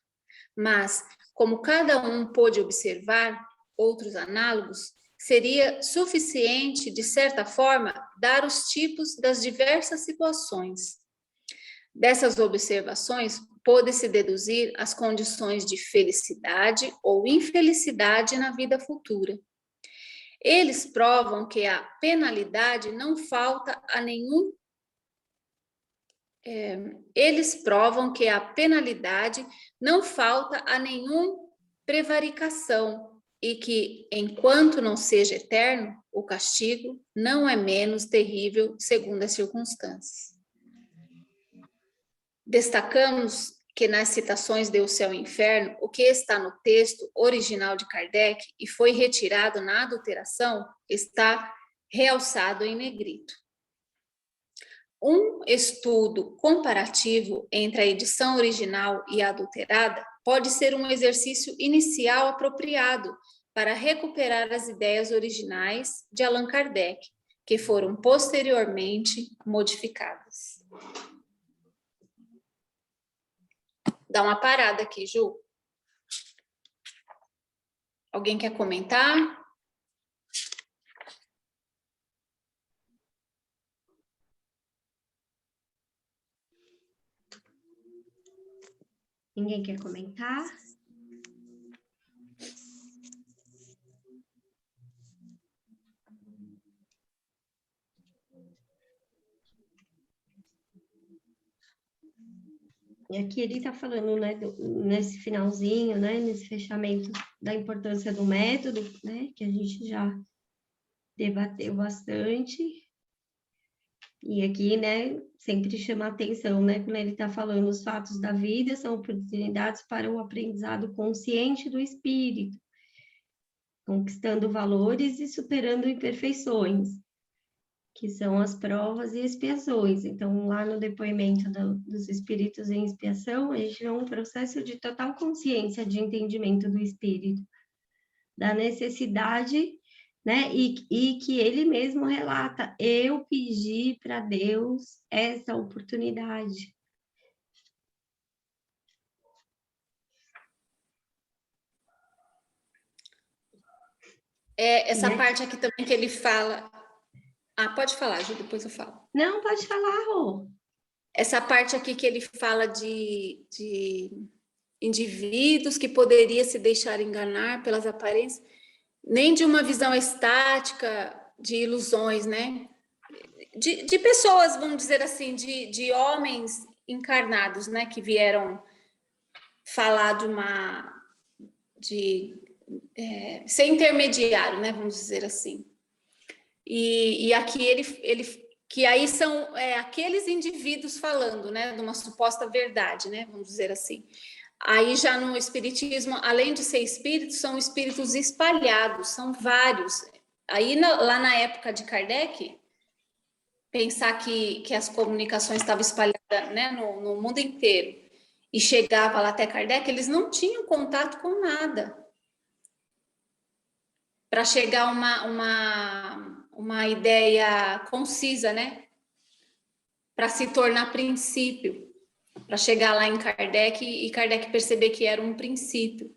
mas, como cada um pôde observar outros análogos, seria suficiente, de certa forma, dar os tipos das diversas situações. Dessas observações, pôde-se deduzir as condições de felicidade ou infelicidade na vida futura. Eles provam que a penalidade não falta a nenhum prevaricação e que, enquanto não seja eterno, o castigo não é menos terrível segundo as circunstâncias. Destacamos que nas citações de O Céu e o Inferno, o que está no texto original de Kardec e foi retirado na adulteração, está realçado em negrito. Um estudo comparativo entre a edição original e a adulterada pode ser um exercício inicial apropriado para recuperar as ideias originais de Allan Kardec, que foram posteriormente modificadas. Dá uma parada aqui, Ju. Alguém quer comentar? Ninguém quer comentar? E aqui ele está falando, né, nesse finalzinho, né, nesse fechamento da importância do método, né, que a gente já debateu bastante. E aqui, né, sempre chama atenção, né, quando ele está falando os fatos da vida são oportunidades para o aprendizado consciente do espírito, conquistando valores e superando imperfeições, que são as provas e expiações. Então, lá no depoimento dos espíritos em expiação, a gente vê um processo de total consciência de entendimento do espírito, da necessidade, né? E que ele mesmo relata: eu pedi para Deus essa oportunidade. Essa Né? parte aqui também que ele fala. Ah, pode falar, Ju, depois eu falo. Não, pode falar, Rô. Essa parte aqui que ele fala de indivíduos que poderia se deixar enganar pelas aparências, nem de uma visão estática de ilusões, né? De pessoas, vamos dizer assim, de homens encarnados, né? Que vieram falar ser intermediário, né? Vamos dizer assim. E aqui ele que aí são aqueles indivíduos falando, né, de uma suposta verdade, né, vamos dizer assim. Aí já no espiritismo, além de ser espíritos, são espíritos espalhados, são vários. Aí lá na época de Kardec, pensar que as comunicações estavam espalhadas, né, no mundo inteiro e chegava lá até Kardec, eles não tinham contato com nada. Para chegar uma ideia concisa, né? Para se tornar princípio, para chegar lá em Kardec e Kardec perceber que era um princípio.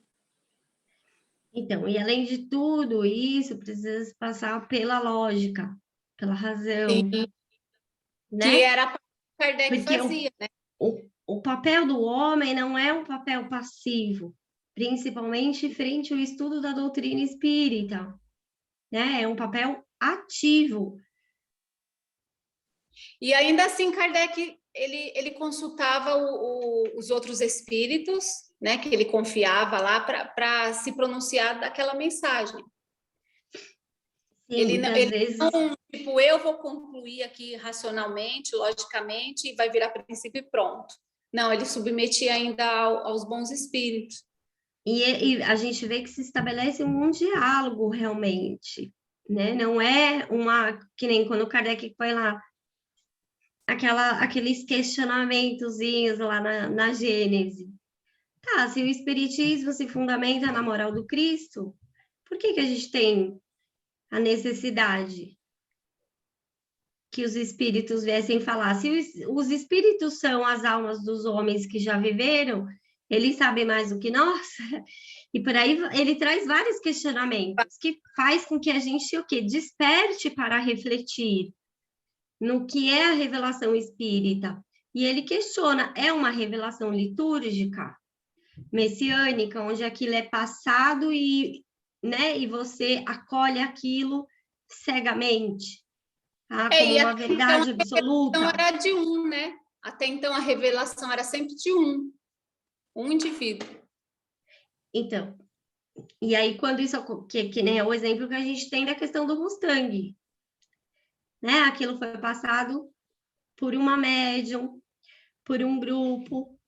Então, e além de tudo isso, precisa passar pela lógica, pela razão, Sim. né? Que era o que Kardec Porque fazia, né? O papel do homem não é um papel passivo, principalmente frente ao estudo da doutrina espírita, né? É um papel ativo. E ainda assim, Kardec ele consultava os outros espíritos, né? Que ele confiava lá para se pronunciar daquela mensagem. Sim, Ele muitas vezes. Não, tipo, eu vou concluir aqui racionalmente, logicamente, e vai virar princípio e pronto. Não, ele submetia ainda aos bons espíritos. E a gente vê que se estabelece um diálogo realmente, né? Não é uma, que nem quando o Kardec põe lá aqueles questionamentozinhos lá na Gênese. Tá, se o Espiritismo se fundamenta na moral do Cristo, por que a gente tem a necessidade que os espíritos viessem falar? Se os espíritos são as almas dos homens que já viveram, eles sabem mais do que nós, e por aí ele traz vários questionamentos que faz com que a gente o quê? Desperte para refletir no que é a revelação espírita. E ele questiona: é uma revelação litúrgica, messiânica, onde aquilo é passado né, e você acolhe aquilo cegamente, tá? Como uma verdade absoluta. Então era de um, né? Até então a revelação era sempre de um indivíduo. Então, e aí quando isso, que nem é o exemplo que a gente tem da questão do Mustang, né? Aquilo foi passado por uma médium, por um grupo,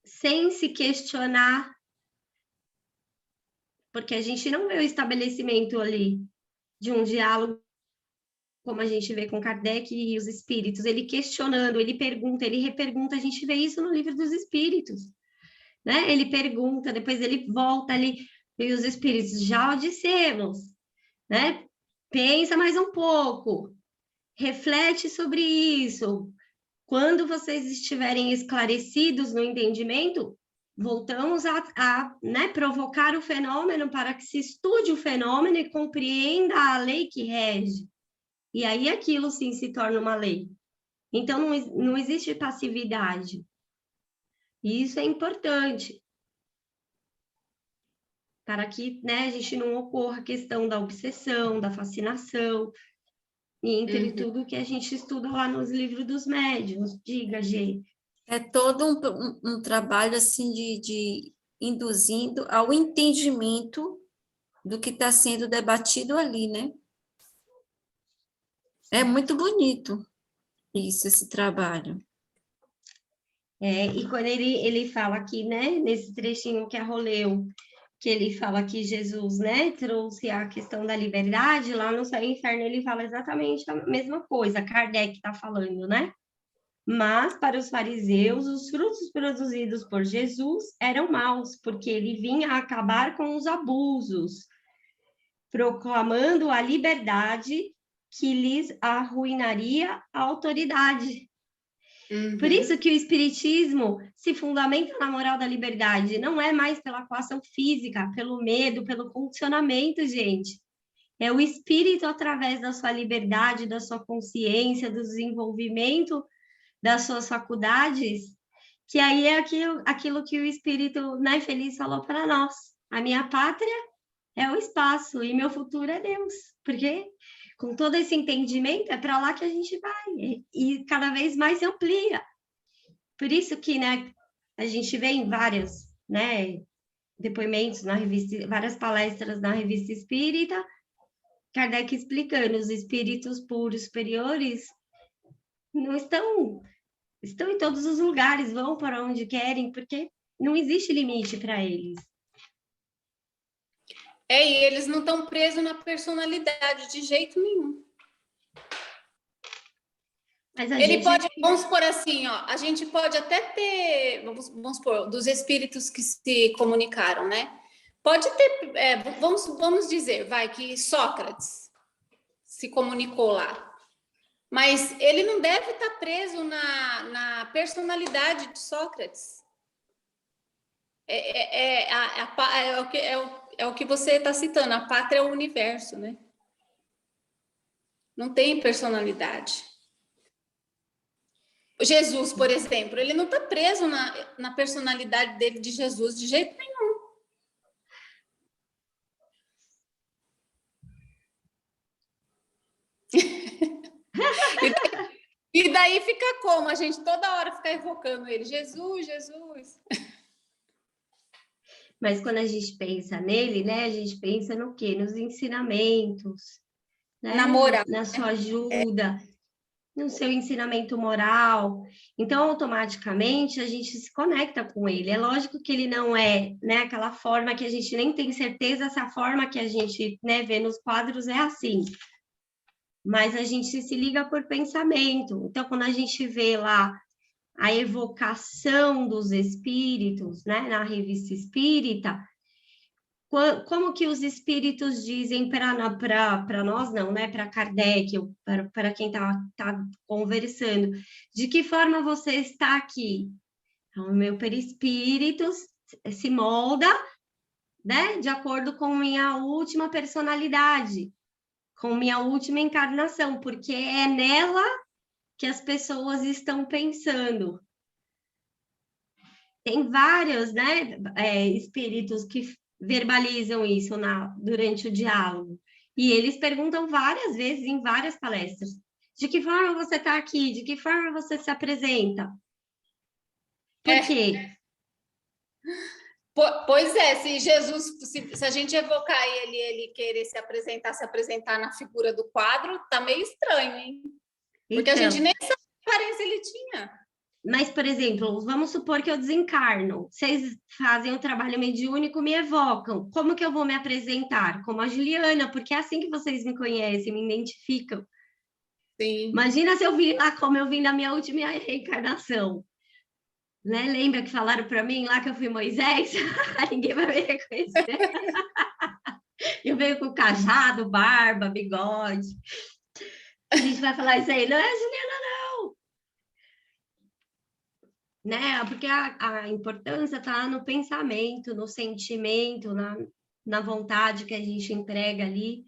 sem se questionar, porque a gente não vê o estabelecimento ali de um diálogo como a gente vê com Kardec e os espíritos, ele questionando, ele pergunta, ele repergunta, a gente vê isso no livro dos espíritos, né? Ele pergunta, depois ele volta ali, e os espíritos, já o dissemos, né? Pensa mais um pouco, reflete sobre isso. Quando vocês estiverem esclarecidos no entendimento, voltamos a né, provocar o fenômeno para que se estude o fenômeno e compreenda a lei que rege. E aí aquilo sim se torna uma lei. Então não existe passividade. E isso é importante para que, né, a gente não ocorra a questão da obsessão, da fascinação, e entre tudo que a gente estuda lá nos livros dos médiuns. Diga, Gê. É todo um trabalho assim de induzindo ao entendimento do que está sendo debatido ali, né? É muito bonito isso, esse trabalho. E quando ele fala aqui, né, nesse trechinho que a Rô leu, que ele fala que Jesus, né, trouxe a questão da liberdade, lá no Céu e Inferno ele fala exatamente a mesma coisa, Kardec está falando, né? Mas para os fariseus, os frutos produzidos por Jesus eram maus, porque ele vinha acabar com os abusos, proclamando a liberdade que lhes arruinaria a autoridade. Por isso que o espiritismo se fundamenta na moral da liberdade, não é mais pela coação física, pelo medo, pelo condicionamento, gente. É o espírito através da sua liberdade, da sua consciência, do desenvolvimento das suas faculdades, que aí é aquilo que o espírito, né, feliz falou para nós. A minha pátria é o espaço e meu futuro é Deus. Porque com todo esse entendimento é para lá que a gente vai e cada vez mais se amplia. Por isso que, né, a gente vê em vários, né, depoimentos na revista, várias palestras na Revista Espírita, Kardec explicando os espíritos puros superiores não estão em todos os lugares, vão para onde querem, porque não existe limite para eles. E eles não estão presos na personalidade de jeito nenhum. Mas a Ele gente... pode, vamos supor assim, ó, a gente pode até ter, vamos supor, dos espíritos que se comunicaram, né? Pode ter, vamos dizer, vai, que Sócrates se comunicou lá. Mas ele não deve estar preso na personalidade de Sócrates. É o que você está citando, a pátria é o universo, né? Não tem personalidade. Jesus, por exemplo, ele não está preso na personalidade dele de Jesus de jeito nenhum. E daí fica como? A gente toda hora fica evocando ele, Jesus, Jesus. Mas quando a gente pensa nele, né, a gente pensa no quê? Nos ensinamentos, né? Na moral. Na sua ajuda, no seu ensinamento moral. Então, automaticamente, a gente se conecta com ele. É lógico que ele não é, né, aquela forma que a gente nem tem certeza se a forma que a gente, né, vê nos quadros é assim. Mas a gente se liga por pensamento. Então, quando a gente vê lá a evocação dos espíritos, né, na Revista Espírita, como que os espíritos dizem para nós, não, né, para Kardec, para quem tá conversando, de que forma você está aqui? Então, o meu perispírito se molda, né, de acordo com minha última personalidade, com minha última encarnação, porque é nela que as pessoas estão pensando. Tem vários, né, espíritos que verbalizam isso durante o diálogo. E eles perguntam várias vezes em várias palestras: de que forma você está aqui? De que forma você se apresenta? Por quê? Pois é, se Jesus, se a gente evocar ele querer se apresentar na figura do quadro, tá meio estranho, hein? Porque a gente nem sabe que aparência ele tinha. Mas, por exemplo, vamos supor que eu desencarno. Vocês fazem o trabalho mediúnico, me evocam. Como que eu vou me apresentar? Como a Juliana, porque é assim que vocês me conhecem, me identificam. Sim. Imagina se eu vim lá como eu vim na minha última reencarnação. Né? Lembra que falaram para mim lá que eu fui Moisés? Ninguém vai me reconhecer. Eu venho com cajado, barba, bigode. A gente vai falar isso aí. Não é Juliana, não. Né? Porque a importância está no pensamento, no sentimento, na vontade que a gente entrega ali,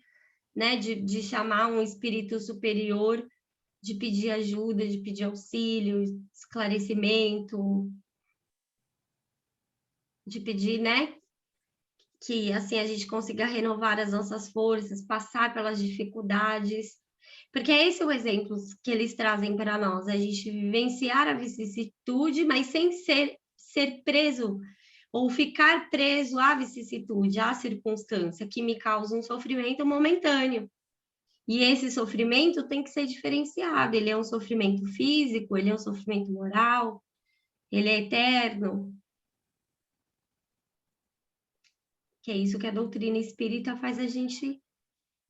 né? De chamar um espírito superior, de pedir ajuda, de pedir auxílio, esclarecimento, de pedir, né? Que assim a gente consiga renovar as nossas forças, passar pelas dificuldades, Porque é esse o exemplo que eles trazem para nós, a gente vivenciar a vicissitude, mas sem ser preso ou ficar preso à vicissitude, à circunstância que me causa um sofrimento momentâneo. E esse sofrimento tem que ser diferenciado, ele é um sofrimento físico, ele é um sofrimento moral, ele é eterno. Que é isso que a doutrina espírita faz a gente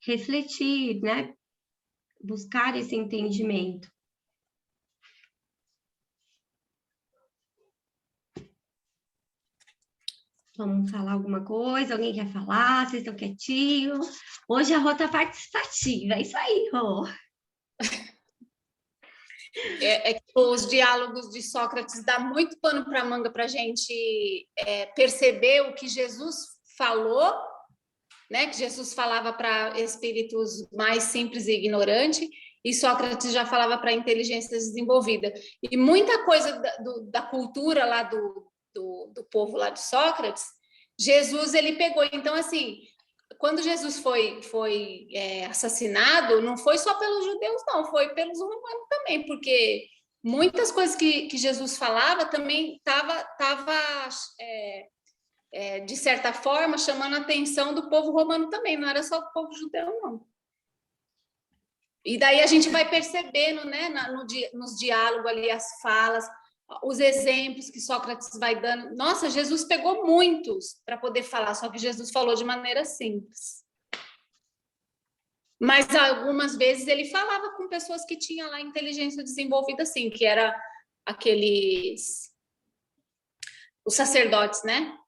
refletir, né? Buscar esse entendimento. Vamos falar alguma coisa? Alguém quer falar? Vocês estão quietinhos? Hoje a rota participativa, é isso aí, Rô. É que os diálogos de Sócrates dá muito pano para manga para a gente perceber o que Jesus falou, né? Que Jesus falava para espíritos mais simples e ignorantes, e Sócrates já falava para inteligência desenvolvida. E muita coisa da cultura lá do povo lá de Sócrates, Jesus ele pegou. Então, assim, quando Jesus foi assassinado, não foi só pelos judeus, não, foi pelos romanos também, porque muitas coisas que Jesus falava também estava de certa forma, chamando a atenção do povo romano também, não era só do povo judeu, não. E daí a gente vai percebendo, né, nos diálogos ali, as falas, os exemplos que Sócrates vai dando. Nossa, Jesus pegou muitos para poder falar, só que Jesus falou de maneira simples. Mas algumas vezes ele falava com pessoas que tinham lá inteligência desenvolvida, assim, que era os sacerdotes, né?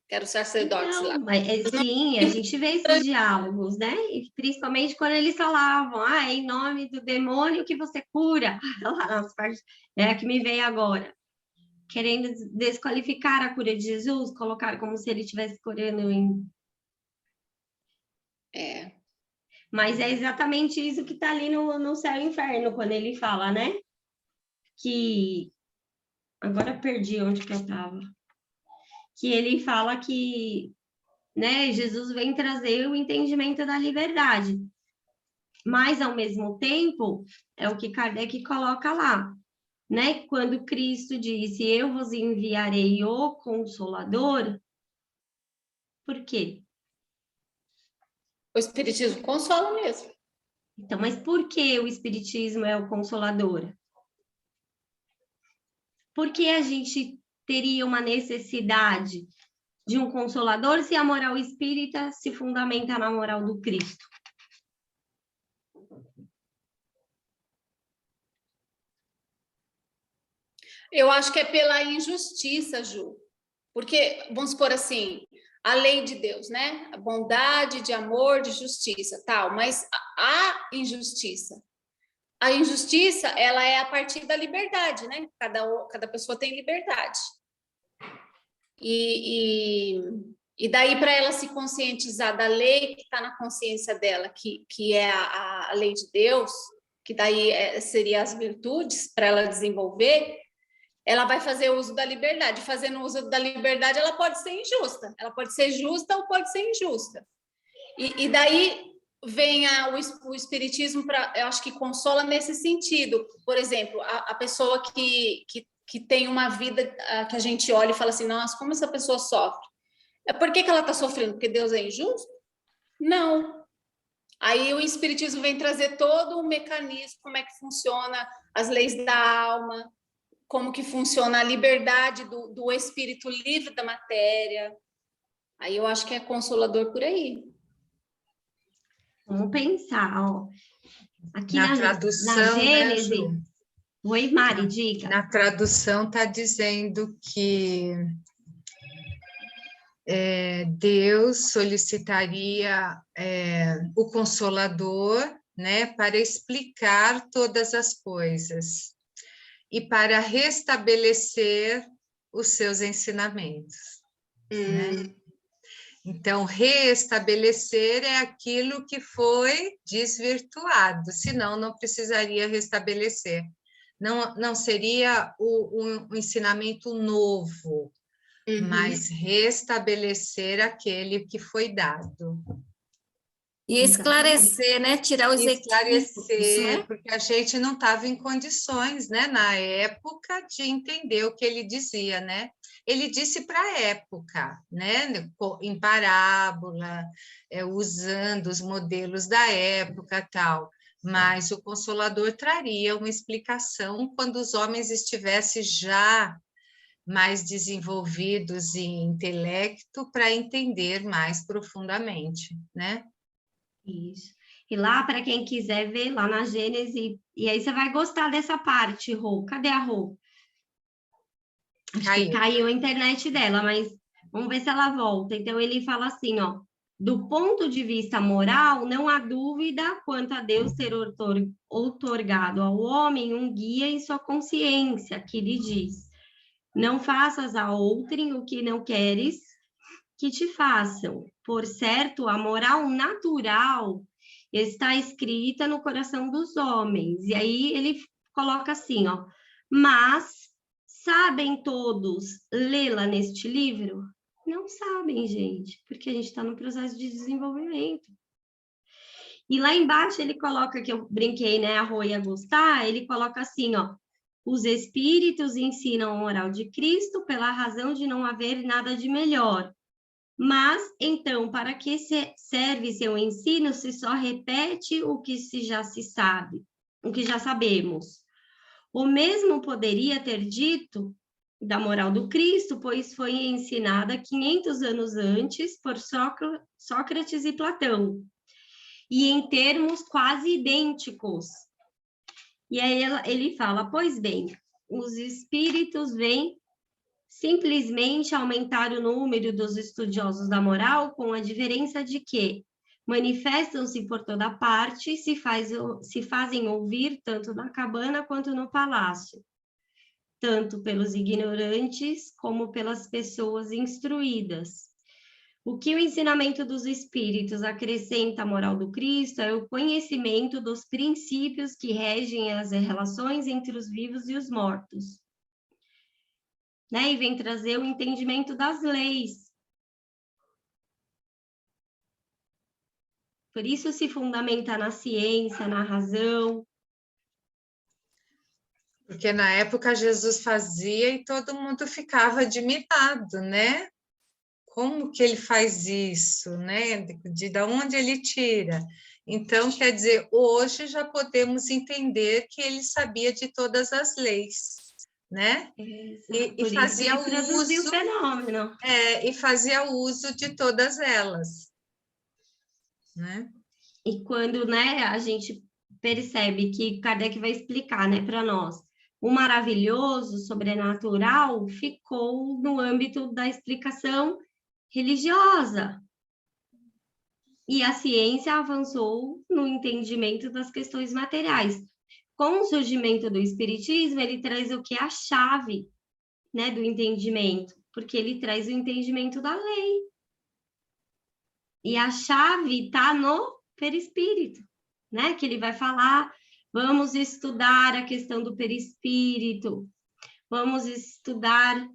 Que eram os sacerdotes lá. Mas, sim, a gente vê esses diálogos, né? E principalmente quando eles falavam, em nome do demônio que você cura. As partes, a que me veio agora. Querendo desqualificar a cura de Jesus, colocar como se ele estivesse curando em... Mas é exatamente isso que está ali no céu e inferno, quando ele fala, né? Que... Agora perdi onde que eu estava. Que ele fala que, né, Jesus vem trazer o entendimento da liberdade. Mas, ao mesmo tempo, é o que Kardec coloca lá, né? Quando Cristo disse, eu vos enviarei o Consolador, por quê? O Espiritismo consola mesmo. Então, mas por que o Espiritismo é o Consolador? Por que a gente teria uma necessidade de um Consolador se a moral espírita se fundamenta na moral do Cristo? Eu acho que é pela injustiça, Ju. Porque, vamos supor assim, a lei de Deus, né? A bondade, de amor, de justiça, tal. Mas a injustiça. A injustiça, ela é a partir da liberdade, né? Cada pessoa tem liberdade. E daí, para ela se conscientizar da lei que está na consciência dela, que é a lei de Deus, que daí seria as virtudes para ela desenvolver, ela vai fazer uso da liberdade. Fazendo uso da liberdade, ela pode ser injusta. Ela pode ser justa ou pode ser injusta. E daí vem o Espiritismo, eu acho que consola nesse sentido. Por exemplo, a pessoa que tem uma vida que a gente olha e fala assim, nossa, como essa pessoa sofre? Por que ela está sofrendo? Porque Deus é injusto? Não. Aí o Espiritismo vem trazer todo o mecanismo, como é que funciona as leis da alma, como que funciona a liberdade do espírito livre da matéria. Aí eu acho que é consolador por aí. Vamos pensar, ó. Aqui na tradução, na Gênesis... né, Ju? Oi, Mari, diga. Na tradução está dizendo que Deus solicitaria o Consolador, né, para explicar todas as coisas e para restabelecer os seus ensinamentos. Né? Então, restabelecer é aquilo que foi desvirtuado, senão não precisaria restabelecer. Não seria um ensinamento novo, mas restabelecer aquele que foi dado. E esclarecer, né? Tirar os equívocos, Esclarecer, né? porque a gente não estava em condições, né, na época, de entender o que ele dizia, né? Ele disse para a época, né, em parábola, usando os modelos da época, tal. Mas o Consolador traria uma explicação quando os homens estivessem já mais desenvolvidos em intelecto para entender mais profundamente, né? Isso. E lá, para quem quiser ver, lá na Gênesis, e aí você vai gostar dessa parte, Rô. Cadê a Rô? Acho que caiu a internet dela, mas vamos ver se ela volta. Então, ele fala assim, ó, do ponto de vista moral, não há dúvida quanto a Deus ter outorgado ao homem um guia em sua consciência, que lhe diz, não faças a outrem o que não queres que te façam. Por certo, a moral natural está escrita no coração dos homens. E aí ele coloca assim, ó, mas sabem todos lê-la neste livro? Não sabem, gente, porque a gente está no processo de desenvolvimento. E lá embaixo ele coloca, que eu brinquei, né, a Rô ia gostar, ele coloca assim, ó, os espíritos ensinam a moral de Cristo pela razão de não haver nada de melhor. Mas, então, para que serve seu ensino se só repete o que já se sabe, o que já sabemos? O mesmo poderia ter dito da moral do Cristo, pois foi ensinada 500 anos antes por Sócrates e Platão, e em termos quase idênticos. E aí ele fala, pois bem, os espíritos vêm simplesmente aumentar o número dos estudiosos da moral, com a diferença de que manifestam-se por toda parte, se fazem ouvir tanto na cabana quanto no palácio, tanto pelos ignorantes como pelas pessoas instruídas. O que o ensinamento dos espíritos acrescenta à moral do Cristo é o conhecimento dos princípios que regem as relações entre os vivos e os mortos, né? E vem trazer o entendimento das leis. Por isso se fundamenta na ciência, na razão. Porque na época Jesus fazia e todo mundo ficava admirado, né? Como que ele faz isso, né? De onde ele tira? Então, quer dizer, hoje já podemos entender que ele sabia de todas as leis, né? E fazia uso, o fenômeno. E fazia uso de todas elas, né? E quando, né, a gente percebe que Kardec vai explicar, né, para nós, o maravilhoso, sobrenatural, ficou no âmbito da explicação religiosa. E a ciência avançou no entendimento das questões materiais. Com o surgimento do Espiritismo, ele traz o que é a chave, né, do entendimento, porque ele traz o entendimento da lei. E a chave está no perispírito, né? Que ele vai falar, vamos estudar a questão do perispírito, vamos estudar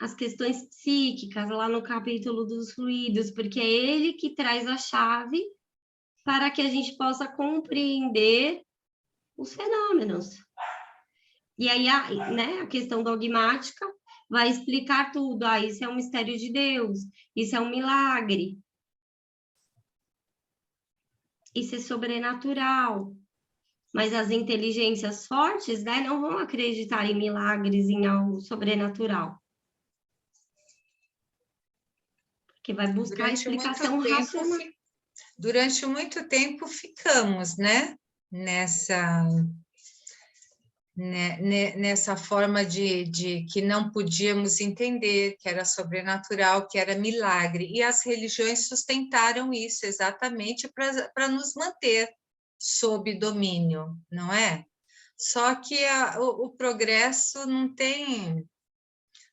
as questões psíquicas, lá no capítulo dos fluidos, porque é ele que traz a chave para que a gente possa compreender os fenômenos. E aí, né, a questão dogmática vai explicar tudo. Isso é um mistério de Deus, isso é um milagre, isso é sobrenatural. Mas as inteligências fortes, né, não vão acreditar em milagres, em algo sobrenatural. Porque vai buscar a explicação racional. Durante muito tempo ficamos, né, nessa forma de que não podíamos entender, que era sobrenatural, que era milagre. E as religiões sustentaram isso exatamente para nos manter sob domínio, não é? Só que o progresso não tem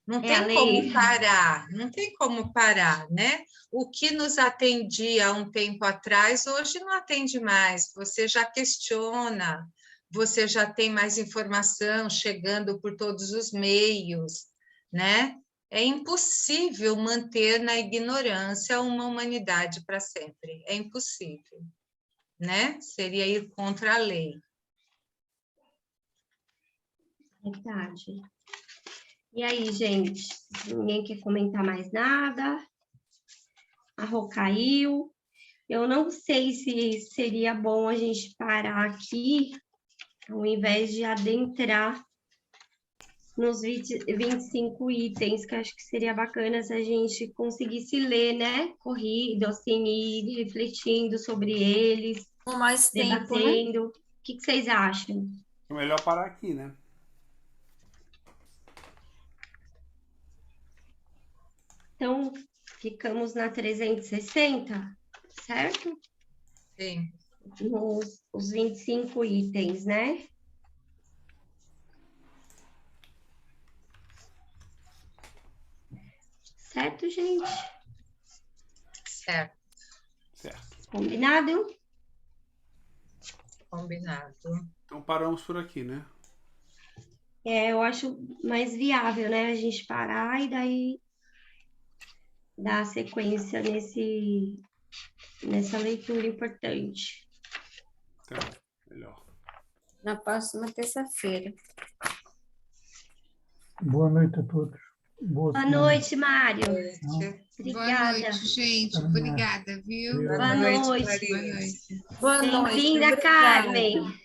como parar, não tem como parar, né? O que nos atendia há um tempo atrás, hoje não atende mais. Você já questiona, você já tem mais informação chegando por todos os meios, né? É impossível manter na ignorância uma humanidade para sempre. É impossível. né? Seria ir contra a lei. Verdade. E aí, gente? Ninguém quer comentar mais nada? A Rô caiu. Eu não sei se seria bom a gente parar aqui, ao invés de adentrar nos 25 itens, que acho que seria bacana se a gente conseguisse ler, né? Corrido, assim, ir refletindo sobre eles, Com mais tempo, né? debatendo. O que vocês acham? É melhor parar aqui, né? Então, ficamos na 360, certo? Sim. Os 25 itens, né? Certo, gente? Certo, Certo. Combinado? combinado. Então paramos por aqui, né? Eu acho mais viável, né? A gente parar e daí dar sequência nessa leitura importante. Então, melhor. Na próxima terça-feira. Boa noite a todos. Boa Boa semana. noite, Mário. Boa Obrigada. Boa noite, gente. Até mais. Obrigada, viu? Obrigado. Boa noite. Maria. Boa noite. Boa noite. Bem-vinda, obrigada. Carmen.